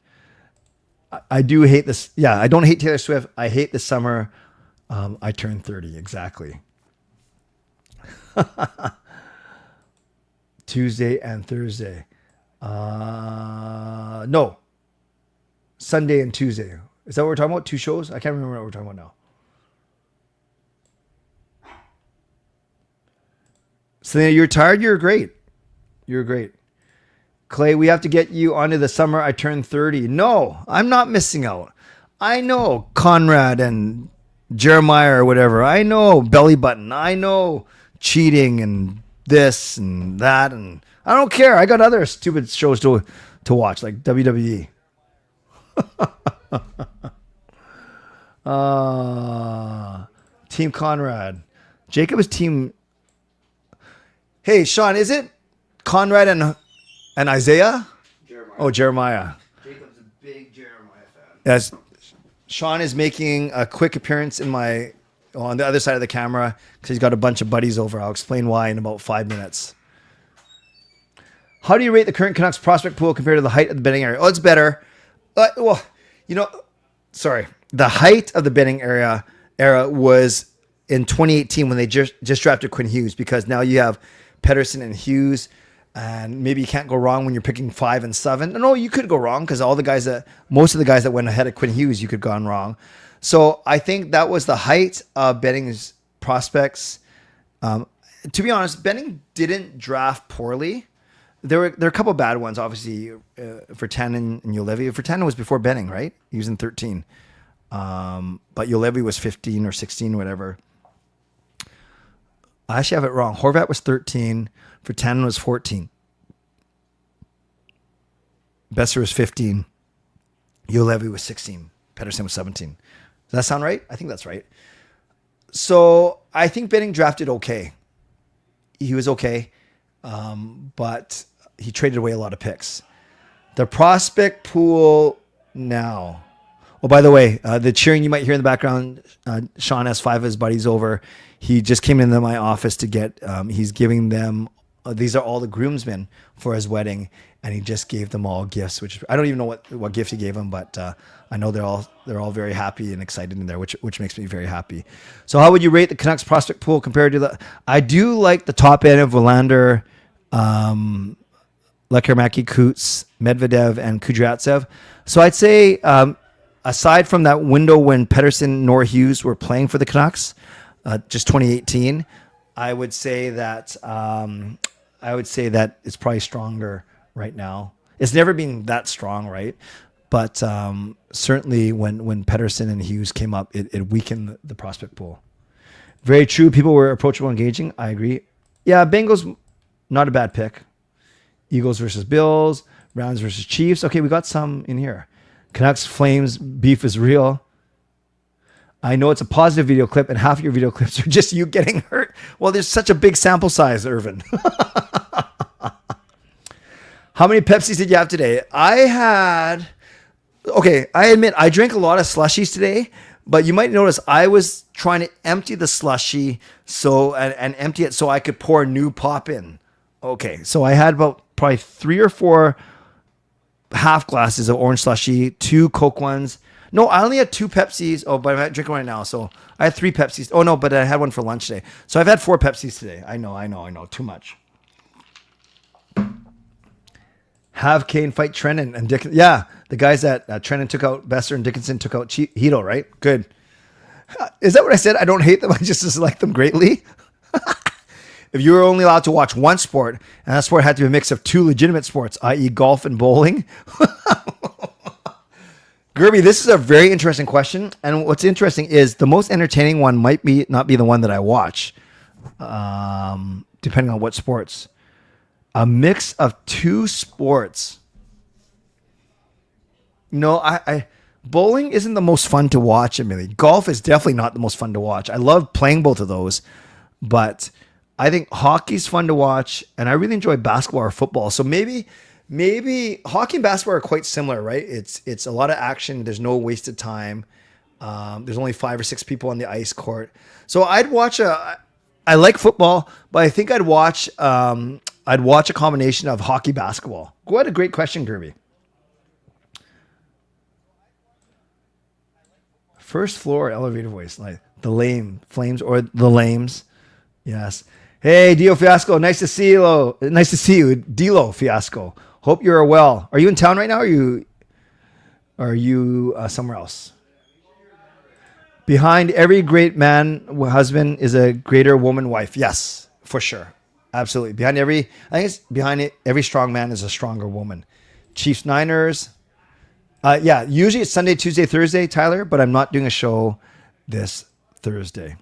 I do hate this. Yeah, I don't hate Taylor Swift. I hate the summer. I turned 30. Exactly. Tuesday and Thursday. No. Sunday and Tuesday. Is that what we're talking about? 2 shows? I can't remember what we're talking about now. Selena, you're tired? You're great. You're great. Clay, we have to get you onto the summer I turned 30. No, I'm not missing out. I know Conrad and Jeremiah or whatever. I know Belly Button. I know cheating and this and that. And I don't care. I got other stupid shows to watch, like WWE. Team Conrad. Jacob is team... Hey, Sean, is it Conrad and Isaiah? Jeremiah. Oh, Jeremiah. Jacob's a big Jeremiah fan. Yes. Sean is making a quick appearance on the other side of the camera because he's got a bunch of buddies over. I'll explain why in about 5 minutes. How do you rate the current Canucks prospect pool compared to the height of the betting area? Oh, it's better. The height of the betting era was in 2018 when they just drafted Quinn Hughes, because now you have Pettersson and Hughes, and maybe you can't go wrong when you're picking 5 and 7. No, you could go wrong because most of the guys that went ahead of Quinn Hughes, you could have gone wrong. So I think that was the height of Benning's prospects. To be honest, Benning didn't draft poorly. There were a couple of bad ones, obviously, for Tannen and Ulevi. For Tannen was before Benning, right? He was in 13. But Ulevi was 15 or 16, whatever. I actually have it wrong. Horvat was 13. For Tannen was 14. Besser was 15. Ulevi was 16. Pettersson was 17. Does that sound right? I think that's right. So I think Benning drafted okay. He was okay. But he traded away a lot of picks. The prospect pool now. Oh, by the way, the cheering you might hear in the background, Sean has 5 of his buddies over. He just came into my office to get, he's giving them, these are all the groomsmen for his wedding, and he just gave them all gifts, which I don't even know what gift he gave them, but I know they're all very happy and excited in there, which makes me very happy. So how would you rate the Canucks prospect pool compared to I do like the top end of Volander, Lekarmaki, Coots, Medvedev, and Kudryavtsev. So I'd say, aside from that window when Pettersson nor Hughes were playing for the Canucks, just 2018, I would say that it's probably stronger right now. It's never been that strong, right? But certainly when Pettersson and Hughes came up, it weakened the prospect pool. Very true. People were approachable, engaging. I agree. Yeah, Bengals, not a bad pick. Eagles versus Bills, Browns versus Chiefs. Okay, we got some in here. Canucks Flames beef is real. I know it's a positive video clip, and half of your video clips are just you getting hurt. Well, there's such a big sample size, Irvin. How many Pepsis did you have today? I admit I drank a lot of slushies today, but you might notice I was trying to empty the slushie and empty it so I could pour new pop in. Okay, so I had about probably 3 or 4 half glasses of orange slushy, 2 Coke ones. No, I only had 2 Pepsis. Oh, but I'm drinking right now. So I had 3 Pepsis. Oh, no, but I had one for lunch today. So I've had 4 Pepsis today. I know. Too much. Have Kane fight Trennan and Dickinson. Yeah, the guys that Trennan took out, Besser and Dickinson took out Hito, right? Good. Is that what I said? I don't hate them. I just dislike them greatly. If you were only allowed to watch one sport, and that sport had to be a mix of 2 legitimate sports, i.e. golf and bowling. Gerby, this is a very interesting question. And what's interesting is the most entertaining one might not be the one that I watch, depending on what sports. A mix of 2 sports. No, bowling isn't the most fun to watch, Emily. Golf is definitely not the most fun to watch. I love playing both of those, but I think hockey's fun to watch, and I really enjoy basketball or football. So maybe hockey and basketball are quite similar, right? It's a lot of action. There's no wasted time. There's only 5 or 6 people on the ice court. So I like football, but I think I'd watch a combination of hockey, basketball. What a great question, Gerby. First floor elevator voice, like the Flames or the Lames. Yes. Hey, Dio Fiasco, nice to see you. Nice to see you, Dilo Fiasco. Hope you're well. Are you in town right now? Or are you somewhere else? Behind every great man, husband is a greater woman, wife. Yes, for sure. Absolutely. Behind every strong man is a stronger woman. Chiefs, Niners. Yeah, usually it's Sunday, Tuesday, Thursday, Tyler, but I'm not doing a show this Thursday.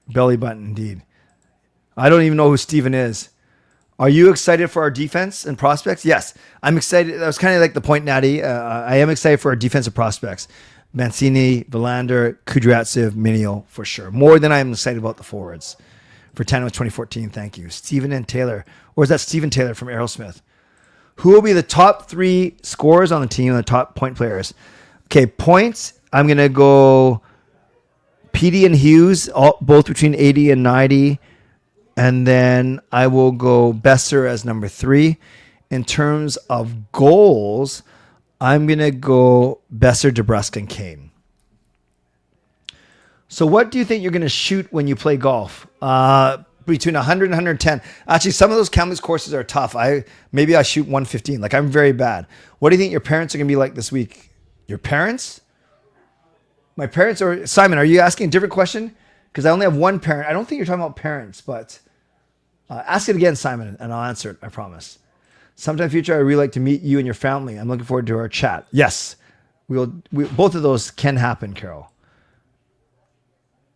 Belly button, indeed. I don't even know who Steven is. Are you excited for our defense and prospects? Yes, I'm excited. That was kind of like the point, Natty. I am excited for our defensive prospects. Mancini, Bovenlander, Kudryavtsev, Minio, for sure. More than I'm excited about the forwards. For Tano 2014, thank you. Steven and Taylor. Or is that Steven Taylor from Aerosmith? Who will be the top 3 scorers on the team and the top point players? Okay, points. I'm going to go Petey and Hughes, both between 80 and 90. And then I will go Besser as number 3. In terms of goals, I'm going to go Besser, DeBrusk, and Kane. So what do you think you're going to shoot when you play golf? Between 100 and 110. Actually, some of those Kamloops courses are tough. Maybe I shoot 115. Like, I'm very bad. What do you think your parents are going to be like this week? Your parents? My parents? Or Simon, are you asking a different question? Because I only have one parent. I don't think you're talking about parents, but ask it again, Simon, and I'll answer it. I promise. Sometime in the future, I really like to meet you and your family. I'm looking forward to our chat. Yes, both of those can happen, Carol.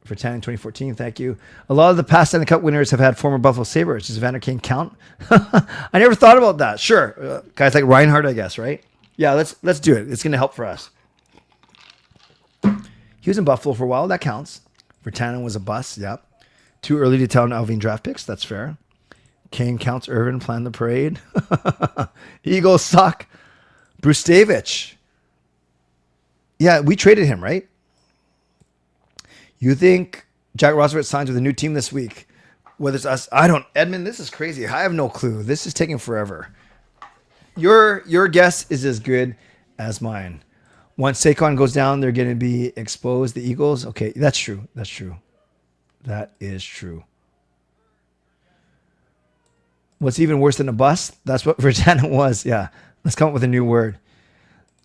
For 10 in 2014, thank you. A lot of the past Stanley Cup winners have had former Buffalo Sabres. Does Vander Kane count? I never thought about that. Sure. Guys like Reinhardt, I guess, right? Yeah, let's do it. It's going to help for us. He was in Buffalo for a while. That counts. Vertanen was a bust. Yep. Too early to tell on Alvin draft picks. That's fair. Kane counts. Irvin planned the parade. Eagles suck. Bruce Davich. Yeah, we traded him, right? You think Jack Rosberg signs with a new team this week? Whether it's us, I don't. Edmund, this is crazy. I have no clue. This is taking forever. Your guess is as good as mine. Once Saquon goes down, they're going to be exposed. The Eagles. Okay, that's true. That's true. That is true. What's even worse than a bust? That's what Vertanen was. Yeah. Let's come up with a new word.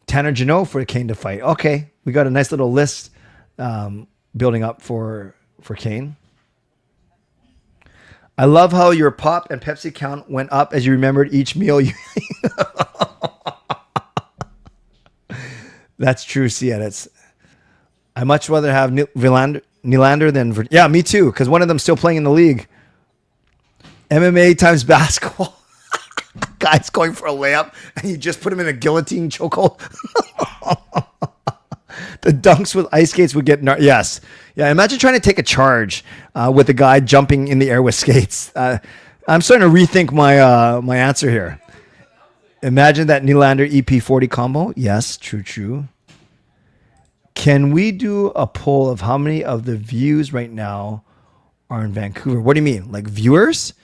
Tanner Janot for Kane to fight. Okay. We got a nice little list building up for Kane. I love how your pop and Pepsi count went up as you remembered each meal you That's true, Sienna. I much rather have Nylander than... Yeah, me too, because one of them's still playing in the league. MMA times basketball. Guy's going for a layup, and you just put him in a guillotine chokehold. The dunks with ice skates would get... Yes. Yeah, imagine trying to take a charge with a guy jumping in the air with skates. I'm starting to rethink my answer here. Imagine that Nylander EP40 combo. Yes, true. Can we do a poll of how many of the views right now are in Vancouver? What do you mean? Like viewers?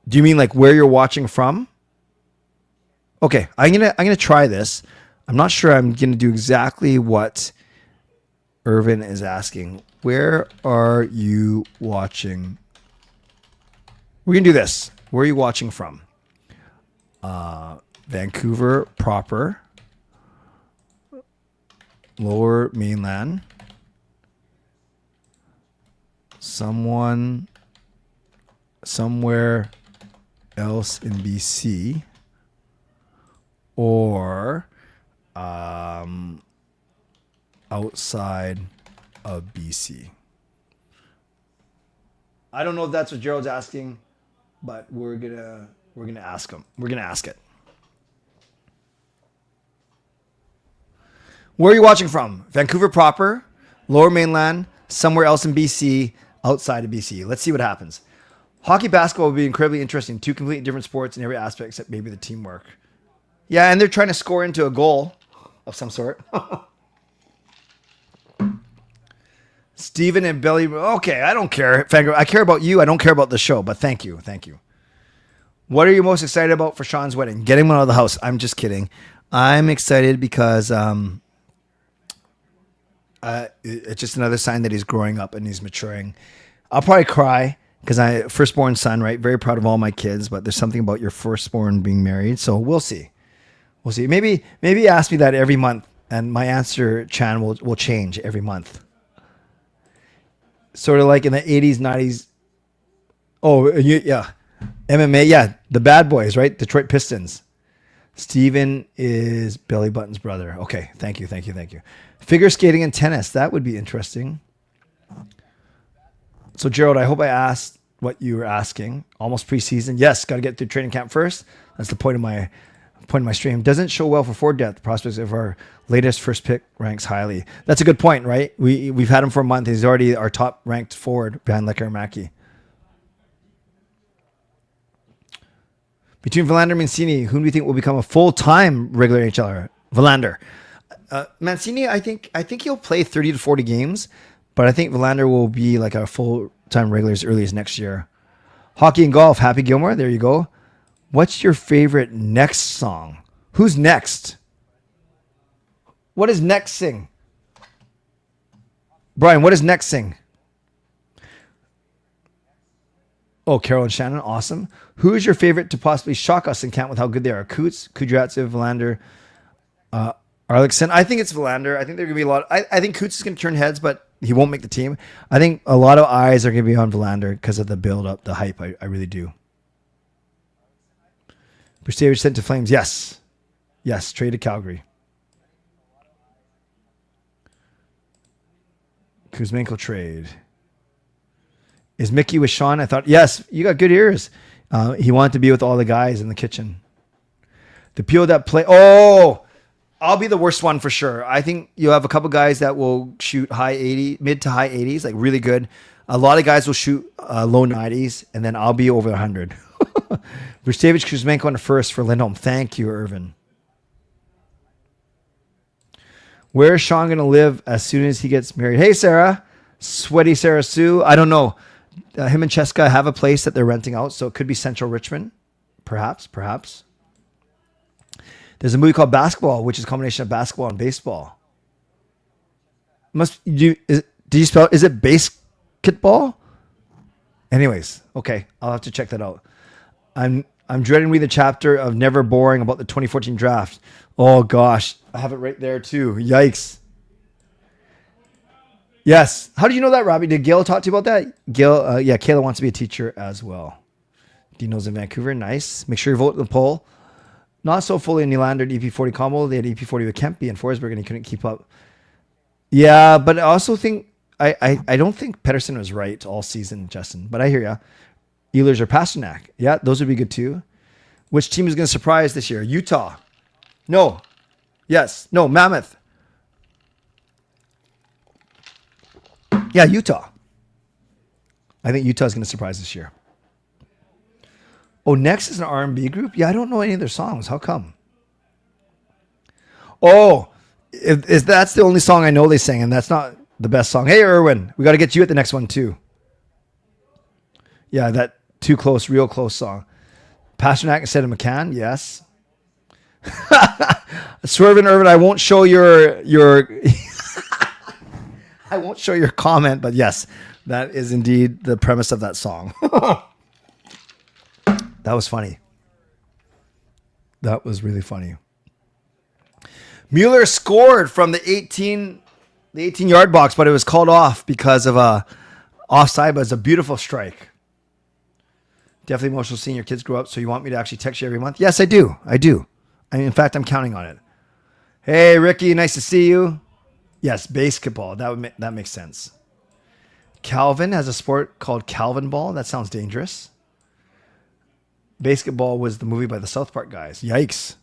Do you mean like where you're watching from? Okay, I'm gonna try this. I'm not sure I'm gonna do exactly what Irvin is asking. Where are you watching? We're gonna do this. Where are you watching from? Vancouver proper, Lower Mainland, somewhere else in BC, or outside of BC. I don't know if that's what Gerald's asking, but we're gonna ask him. We're gonna ask it. Where are you watching from? Vancouver proper, Lower Mainland, somewhere else in BC, outside of BC. Let's see what happens. Hockey, basketball would be incredibly interesting. Two completely different sports in every aspect except maybe the teamwork. Yeah, and they're trying to score into a goal of some sort. Steven and Billy. Okay, I don't care. I care about you. I don't care about the show, but thank you. Thank you. What are you most excited about for Sean's wedding? Getting him out of the house. I'm just kidding. I'm excited because it's just another sign that he's growing up and he's maturing. I'll probably cry because firstborn son, right? Very proud of all my kids, but there's something about your firstborn being married. So we'll see. We'll see. Maybe ask me that every month And my answer, Chan, will change every month. Sort of like in the 80s, 90s. Oh, yeah. MMA, yeah. The Bad Boys, right? Detroit Pistons. Steven is Billy Button's brother. Okay, thank you. Figure skating and tennis. That would be interesting. So, Gerald, I hope I asked what you were asking. Almost preseason. Yes, got to get through training camp first. That's the point of my stream. Doesn't show well for forward depth. Prospects of our latest first pick ranks highly. That's a good point, right? We've had him for a month. He's already our top ranked forward behind Lekaramaki. Between Verlander and Mancini, who do we think will become a full-time regular NHLer? Verlander. Mancini, I think he'll play 30 to 40 games, but I think Verlander will be like a full-time regular as early as next year. Hockey and golf. Happy Gilmore. There you go. What's your favorite next song? Who's next? What does next sing? Brian, what does next sing? Oh, Carol and Shannon, awesome. Who is your favorite to possibly shock us in camp with how good they are? Coots, Kudryavtsev, Verlander, Arlickson. I think it's Verlander. I think there are going to be a lot. I think Coots is going to turn heads, but he won't make the team. I think a lot of eyes are going to be on Verlander because of the build-up, the hype. I really do. Brustevich sent to Flames. Yes. Yes, trade to Calgary. Kuzmenko trade. Is Mickey with Sean? I thought, yes, you got good ears. He wanted to be with all the guys in the kitchen. The people that play. Oh, I'll be the worst one for sure. I think you'll have a couple guys that will shoot mid to high 80s, like really good. A lot of guys will shoot low 90s, and then I'll be over 100. Brustevich, Kuzmenko on the first for Lindholm. Thank you, Irvin. Where is Sean going to live as soon as he gets married? Hey, Sarah. Sweaty Sarah Sue. I don't know. Him and Cheska have a place that they're renting out, so it could be Central Richmond. Perhaps. There's a movie called Basketball, which is a combination of basketball and baseball. Do you spell? Is it basketball? Anyways, okay, I'll have to check that out. I'm dreading reading the chapter of Never Boring about the 2014 draft. Oh gosh, I have it right there too. Yikes. Yes. How did you know that, Robbie? Did Gail talk to you about that? Gail, yeah, Kayla wants to be a teacher as well. Dino's in Vancouver. Nice. Make sure you vote in the poll. Not so fully in Nylander at EP40 combo. They had EP40 with Kempy and Forsberg, and he couldn't keep up. Yeah, but I also think I don't think Pettersson was right all season, Justin. But I hear ya. Ehlers or Pasternak. Yeah, those would be good too. Which team is going to surprise this year? Utah. No. Yes. No, Mammoth. Yeah, Utah. I think Utah is going to surprise this year. Oh, Next is an R&B group? Yeah, I don't know any of their songs. How come? Oh, if that's the only song I know they sing, and that's not the best song. Hey, Erwin, we got to get you at the next one too. Yeah, that Too Close, Real Close song. Pasternak instead of McCann, yes. Swervin' Irvin, I won't show your I won't show your comment, but yes, that is indeed the premise of that song. That was funny. That was really funny. Mueller scored from the 18-yard box, but it was called off because of a offside, but it's a beautiful strike. Definitely emotional seeing your kids grow up, so you want me to actually text you every month? Yes, I do. In fact, I'm counting on it. Hey, Ricky, nice to see you. Yes, basketball. That makes sense. Calvin has a sport called Calvin Ball. That sounds dangerous. Basketball was the movie by the South Park guys. Yikes.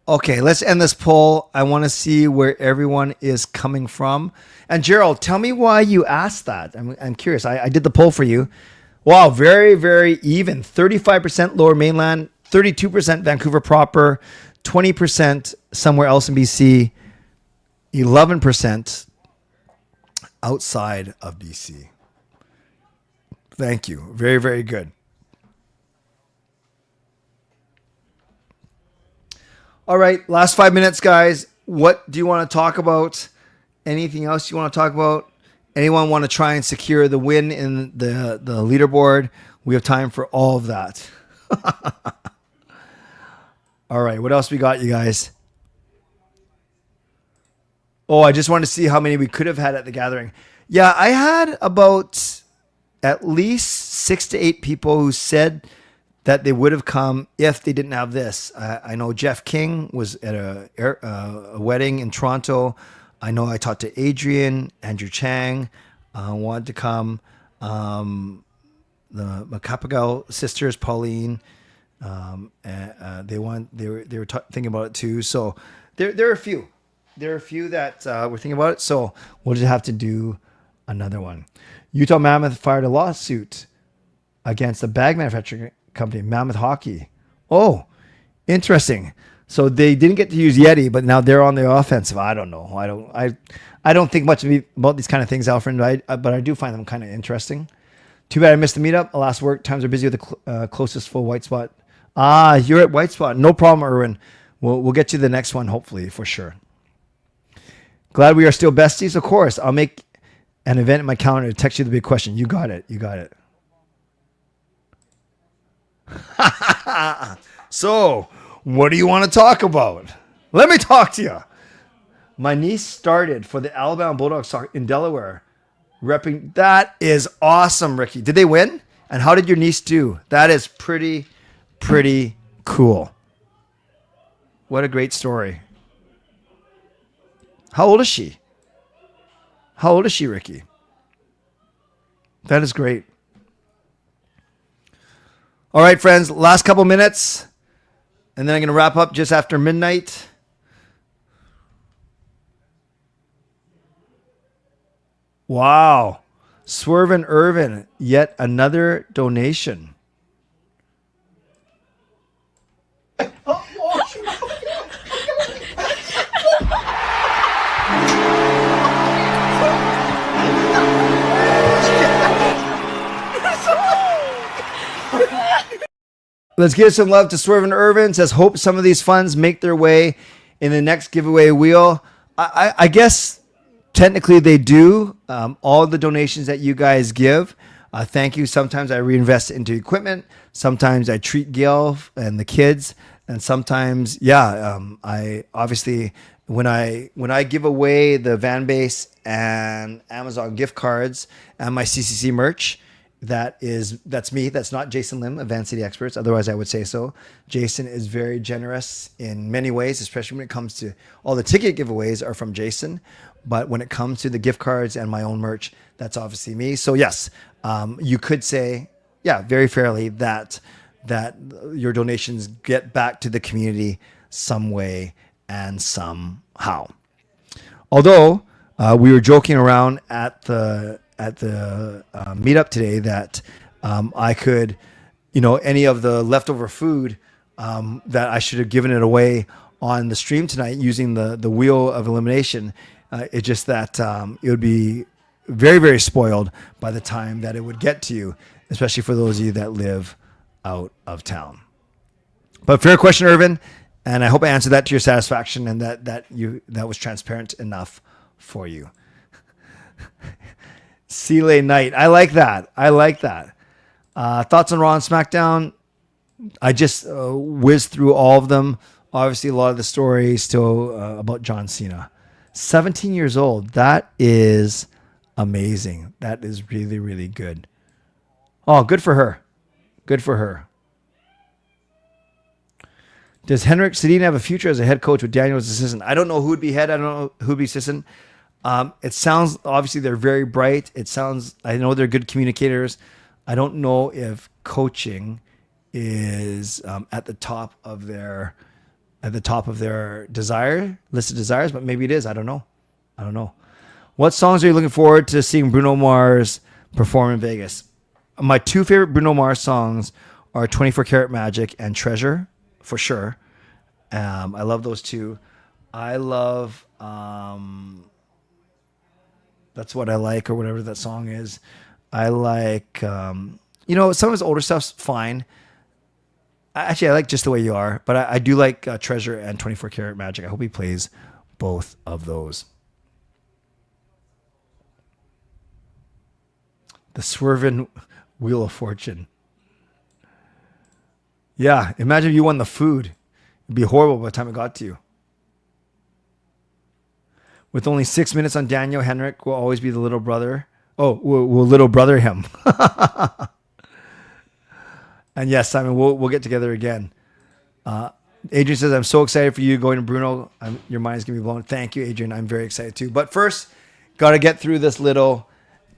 Okay, let's end this poll. I want to see where everyone is coming from. And Gerald, tell me why you asked that. I'm curious. I did the poll for you. Wow, very, very even. 35% Lower Mainland, 32% Vancouver proper, 20% somewhere else in BC, 11% outside of BC. Thank you. Very, very good. All right, last 5 minutes, guys. What do you want to talk about? Anything else you want to talk about? Anyone want to try and secure the win in the leaderboard? We have time for all of that. All right, what else we got, you guys? Oh, I just wanted to see how many we could have had at the gathering. Yeah, I had about at least 6 to 8 people who said that they would have come if they didn't have this. I know Jeff King was at a wedding in Toronto. I know I talked to Adrian, Andrew Chang, wanted to come. The Macapagal sisters, Pauline, they were thinking about it too. So there are a few. There are a few that were thinking about it. So we'll just have to do another one. Utah Mammoth fired a lawsuit against the bag manufacturing company, Mammoth Hockey. Oh, interesting. So they didn't get to use Yeti, but now they're on the offensive. I don't know. I don't think much about these kind of things, Alfred, but I do find them kind of interesting. Too bad I missed the meetup. Last work times are busy with the closest full white spot. Ah, you're at white spot. No problem, Erwin. We'll get you the next one, hopefully, for sure. Glad we are still besties. Of course, I'll make an event in my calendar to text you the big question. You got it. You got it. So, what do you want to talk about? Let me talk to you. My niece started for the Alabama Bulldogs in Delaware. Repping. That is awesome, Ricky. Did they win? And how did your niece do? That is pretty cool. What a great story. How old is she? How old is she, Ricky? That is great. All right, friends, last couple minutes, and then I'm going to wrap up just after midnight. Wow. Swervin' Irvin, yet another donation. Let's give some love to Swervin' Irvin. Says, hope some of these funds make their way in the next giveaway wheel. I guess technically they do. All the donations that you guys give, thank you. Sometimes I reinvest into equipment. Sometimes I treat Gail and the kids. And sometimes, I obviously, when I give away the Van Base and Amazon gift cards and my CCC merch, that's me. That's not Jason Lim of Van City Experts. Otherwise, I would say so. Jason is very generous in many ways, especially when it comes to all the ticket giveaways are from Jason. But when it comes to the gift cards and my own merch, that's obviously me. So yes, you could say, very fairly that your donations get back to the community some way and somehow. Although we were joking around at the meetup today that I could, any of the leftover food that I should have given it away on the stream tonight using the wheel of elimination. It's just that it would be very, very spoiled by the time that it would get to you, especially for those of you that live out of town. But fair question, Irvin, and I hope I answered that to your satisfaction and that was transparent enough for you. Seeley Knight. I like that. Thoughts on Raw and SmackDown? I just whizzed through all of them. Obviously, a lot of the stories still about John Cena. 17 years old. That is amazing. That is really, really good. Oh, good for her. Good for her. Does Henrik Sedin have a future as a head coach with Daniel as assistant? I don't know who would be head. I don't know who would be assistant. It sounds, obviously they're very bright. I know they're good communicators. I don't know if coaching is at the top of their list of desires, but maybe it is. I don't know. What songs are you looking forward to seeing Bruno Mars perform in Vegas? My two favorite Bruno Mars songs are 24 Karat Magic and Treasure, for sure. I love those two. I love That's What I Like, or whatever that song is. I like, some of his older stuff's fine. I like Just the Way You Are, but I do like Treasure and 24 Karat Magic. I hope he plays both of those. The Swervin' Wheel of Fortune. Yeah, imagine if you won the food. It'd be horrible by the time it got to you. With only 6 minutes on Daniel, Henrik will always be the little brother. Oh, we'll little brother him. And yes, Simon, we'll get together again. Adrian says, I'm so excited for you going to Bruno. Your mind is going to be blown. Thank you, Adrian. I'm very excited too. But first, got to get through this little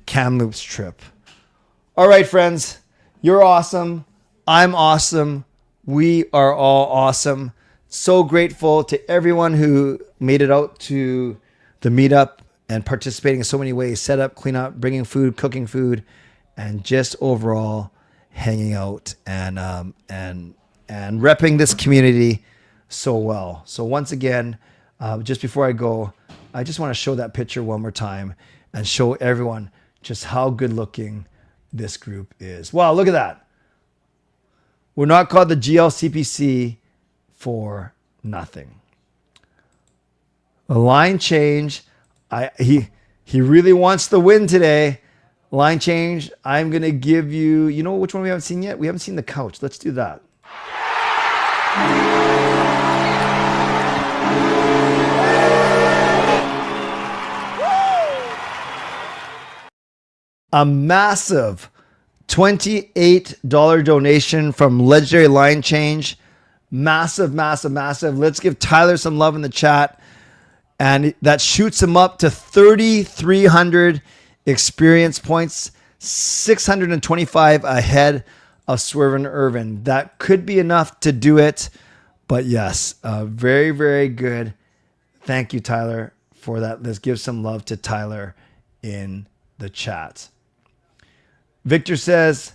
Kamloops trip. All right, friends. You're awesome. I'm awesome. We are all awesome. So grateful to everyone who made it out to the meetup and participating in so many ways. Set up, clean up, bringing food, cooking food, and just overall hanging out and repping this community so well. So once again, just before I go, I just want to show that picture one more time and show everyone just how good looking this group is. Wow, look at that. We're not called the GLCPC for nothing. A line change. He really wants the win today. Line change. I'm going to give you, you know which one we haven't seen yet? We haven't seen the couch. Let's do that. A massive $28 donation from Legendary Line Change. Massive, massive, massive. Let's give Tyler some love in the chat. And that shoots him up to 3,300 experience points, 625 ahead of Swervin Irvin. That could be enough to do it. But yes, very, very good. Thank you, Tyler, for that. Let's give some love to Tyler in the chat. Victor says,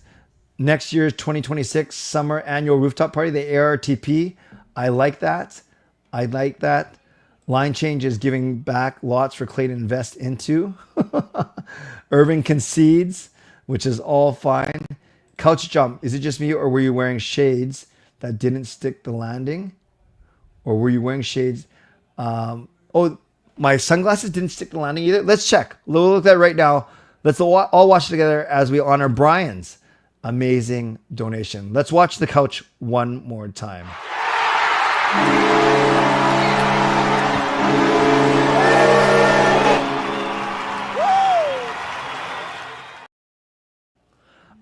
next year's 2026 summer annual rooftop party, the ARTP. I like that. I like that. Line change is giving back lots for Clay to invest into. Irving concedes, which is all fine. Couch jump. Is it just me or were you wearing shades that didn't stick the landing? Or were you wearing shades? Oh, my sunglasses didn't stick the landing either. Let's check. We'll look at that right now. Let's all watch together as we honor Brian's amazing donation. Let's watch the couch one more time.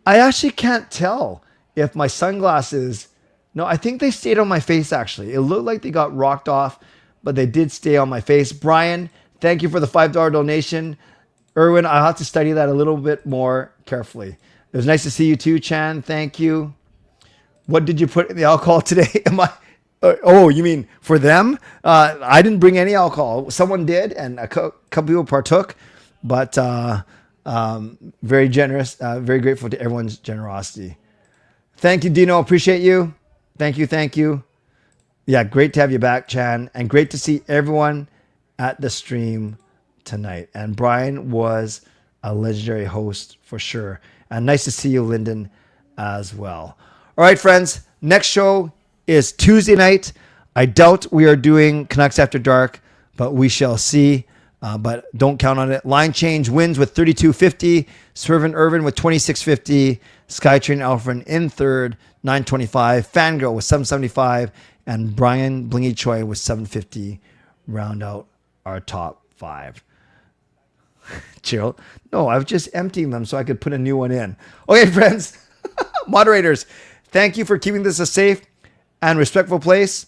I actually can't tell if my sunglasses, no, I think they stayed on my face actually. It looked like they got rocked off, but they did stay on my face. Brian, thank you for the $5 donation. Erwin, I'll have to study that a little bit more carefully. It was nice to see you too, Chan. Thank you. What did you put in the alcohol today? Oh, you mean for them? I didn't bring any alcohol. Someone did, and a couple people partook, but very generous, very grateful to everyone's generosity. Thank you, Dino. Appreciate you. Thank you. Thank you. Yeah, great to have you back, Chan, and great to see everyone at the stream tonight. And Brian was a legendary host for sure. And nice to see you, Lyndon, as well. All right, friends. Next show is Tuesday night. I doubt we are doing Canucks After Dark, but we shall see. But don't count on it. Line Change wins with 32.50. Swervin Irvin with 26.50. Skytrain Alfred in third, 9.25. Fangirl with 7.75. And Brian Blingy Choi with 7.50. Round out our top five. Chill. No, I was just emptying them so I could put a new one in. Okay, friends. Moderators, thank you for keeping this a safe and respectful place.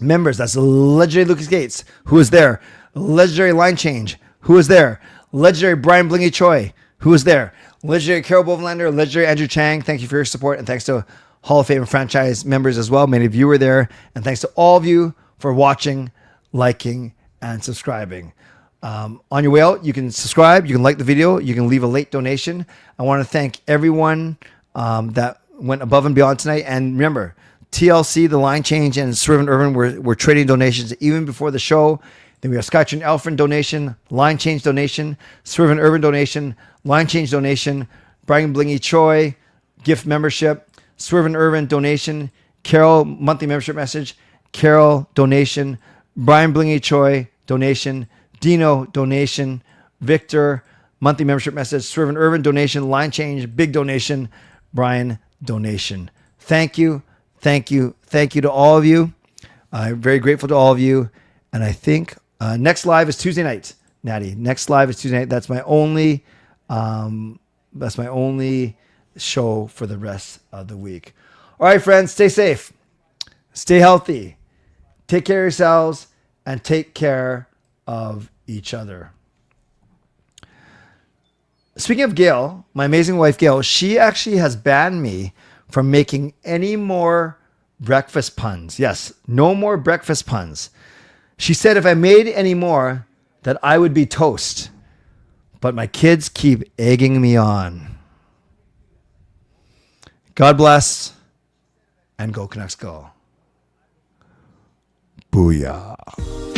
Members, that's Legendary Lucas Gates, who is there. Legendary Line Change, who is there. Legendary Brian Blingy Choi, who is there. Legendary Carol Bovenlander, Legendary Andrew Chang, thank you for your support. And thanks to Hall of Fame franchise members as well. Many of you were there. And thanks to all of you for watching, liking, and subscribing. On your way out, you can subscribe, you can like the video, you can leave a late donation. I want to thank everyone that went above and beyond tonight. And remember, TLC, the Line Change, and Swervin Irvin were trading donations even before the show. Then we have Scotch and Alfred donation, Line Change donation, Swervin Irvin donation, Line Change donation, Brian Blingy Choi, gift membership, Swervin Irvin donation, Carol monthly membership message, Carol donation, Brian Blingy Choi donation, Dino donation, Victor monthly membership message, Swervin Irvin donation, Line Change, big donation, Brian donation. Thank you. Thank you. Thank you to all of you. I'm very grateful to all of you. And I think next live is Tuesday night, Natty. Next live is Tuesday night. That's my only show for the rest of the week. All right, friends, stay safe, stay healthy, take care of yourselves, and take care of each other. Speaking of Gail, my amazing wife Gail, she actually has banned me from making any more breakfast puns. Yes, no more breakfast puns. She said if I made any more, that I would be toast. But my kids keep egging me on. God bless, and go Canucks go. Booyah.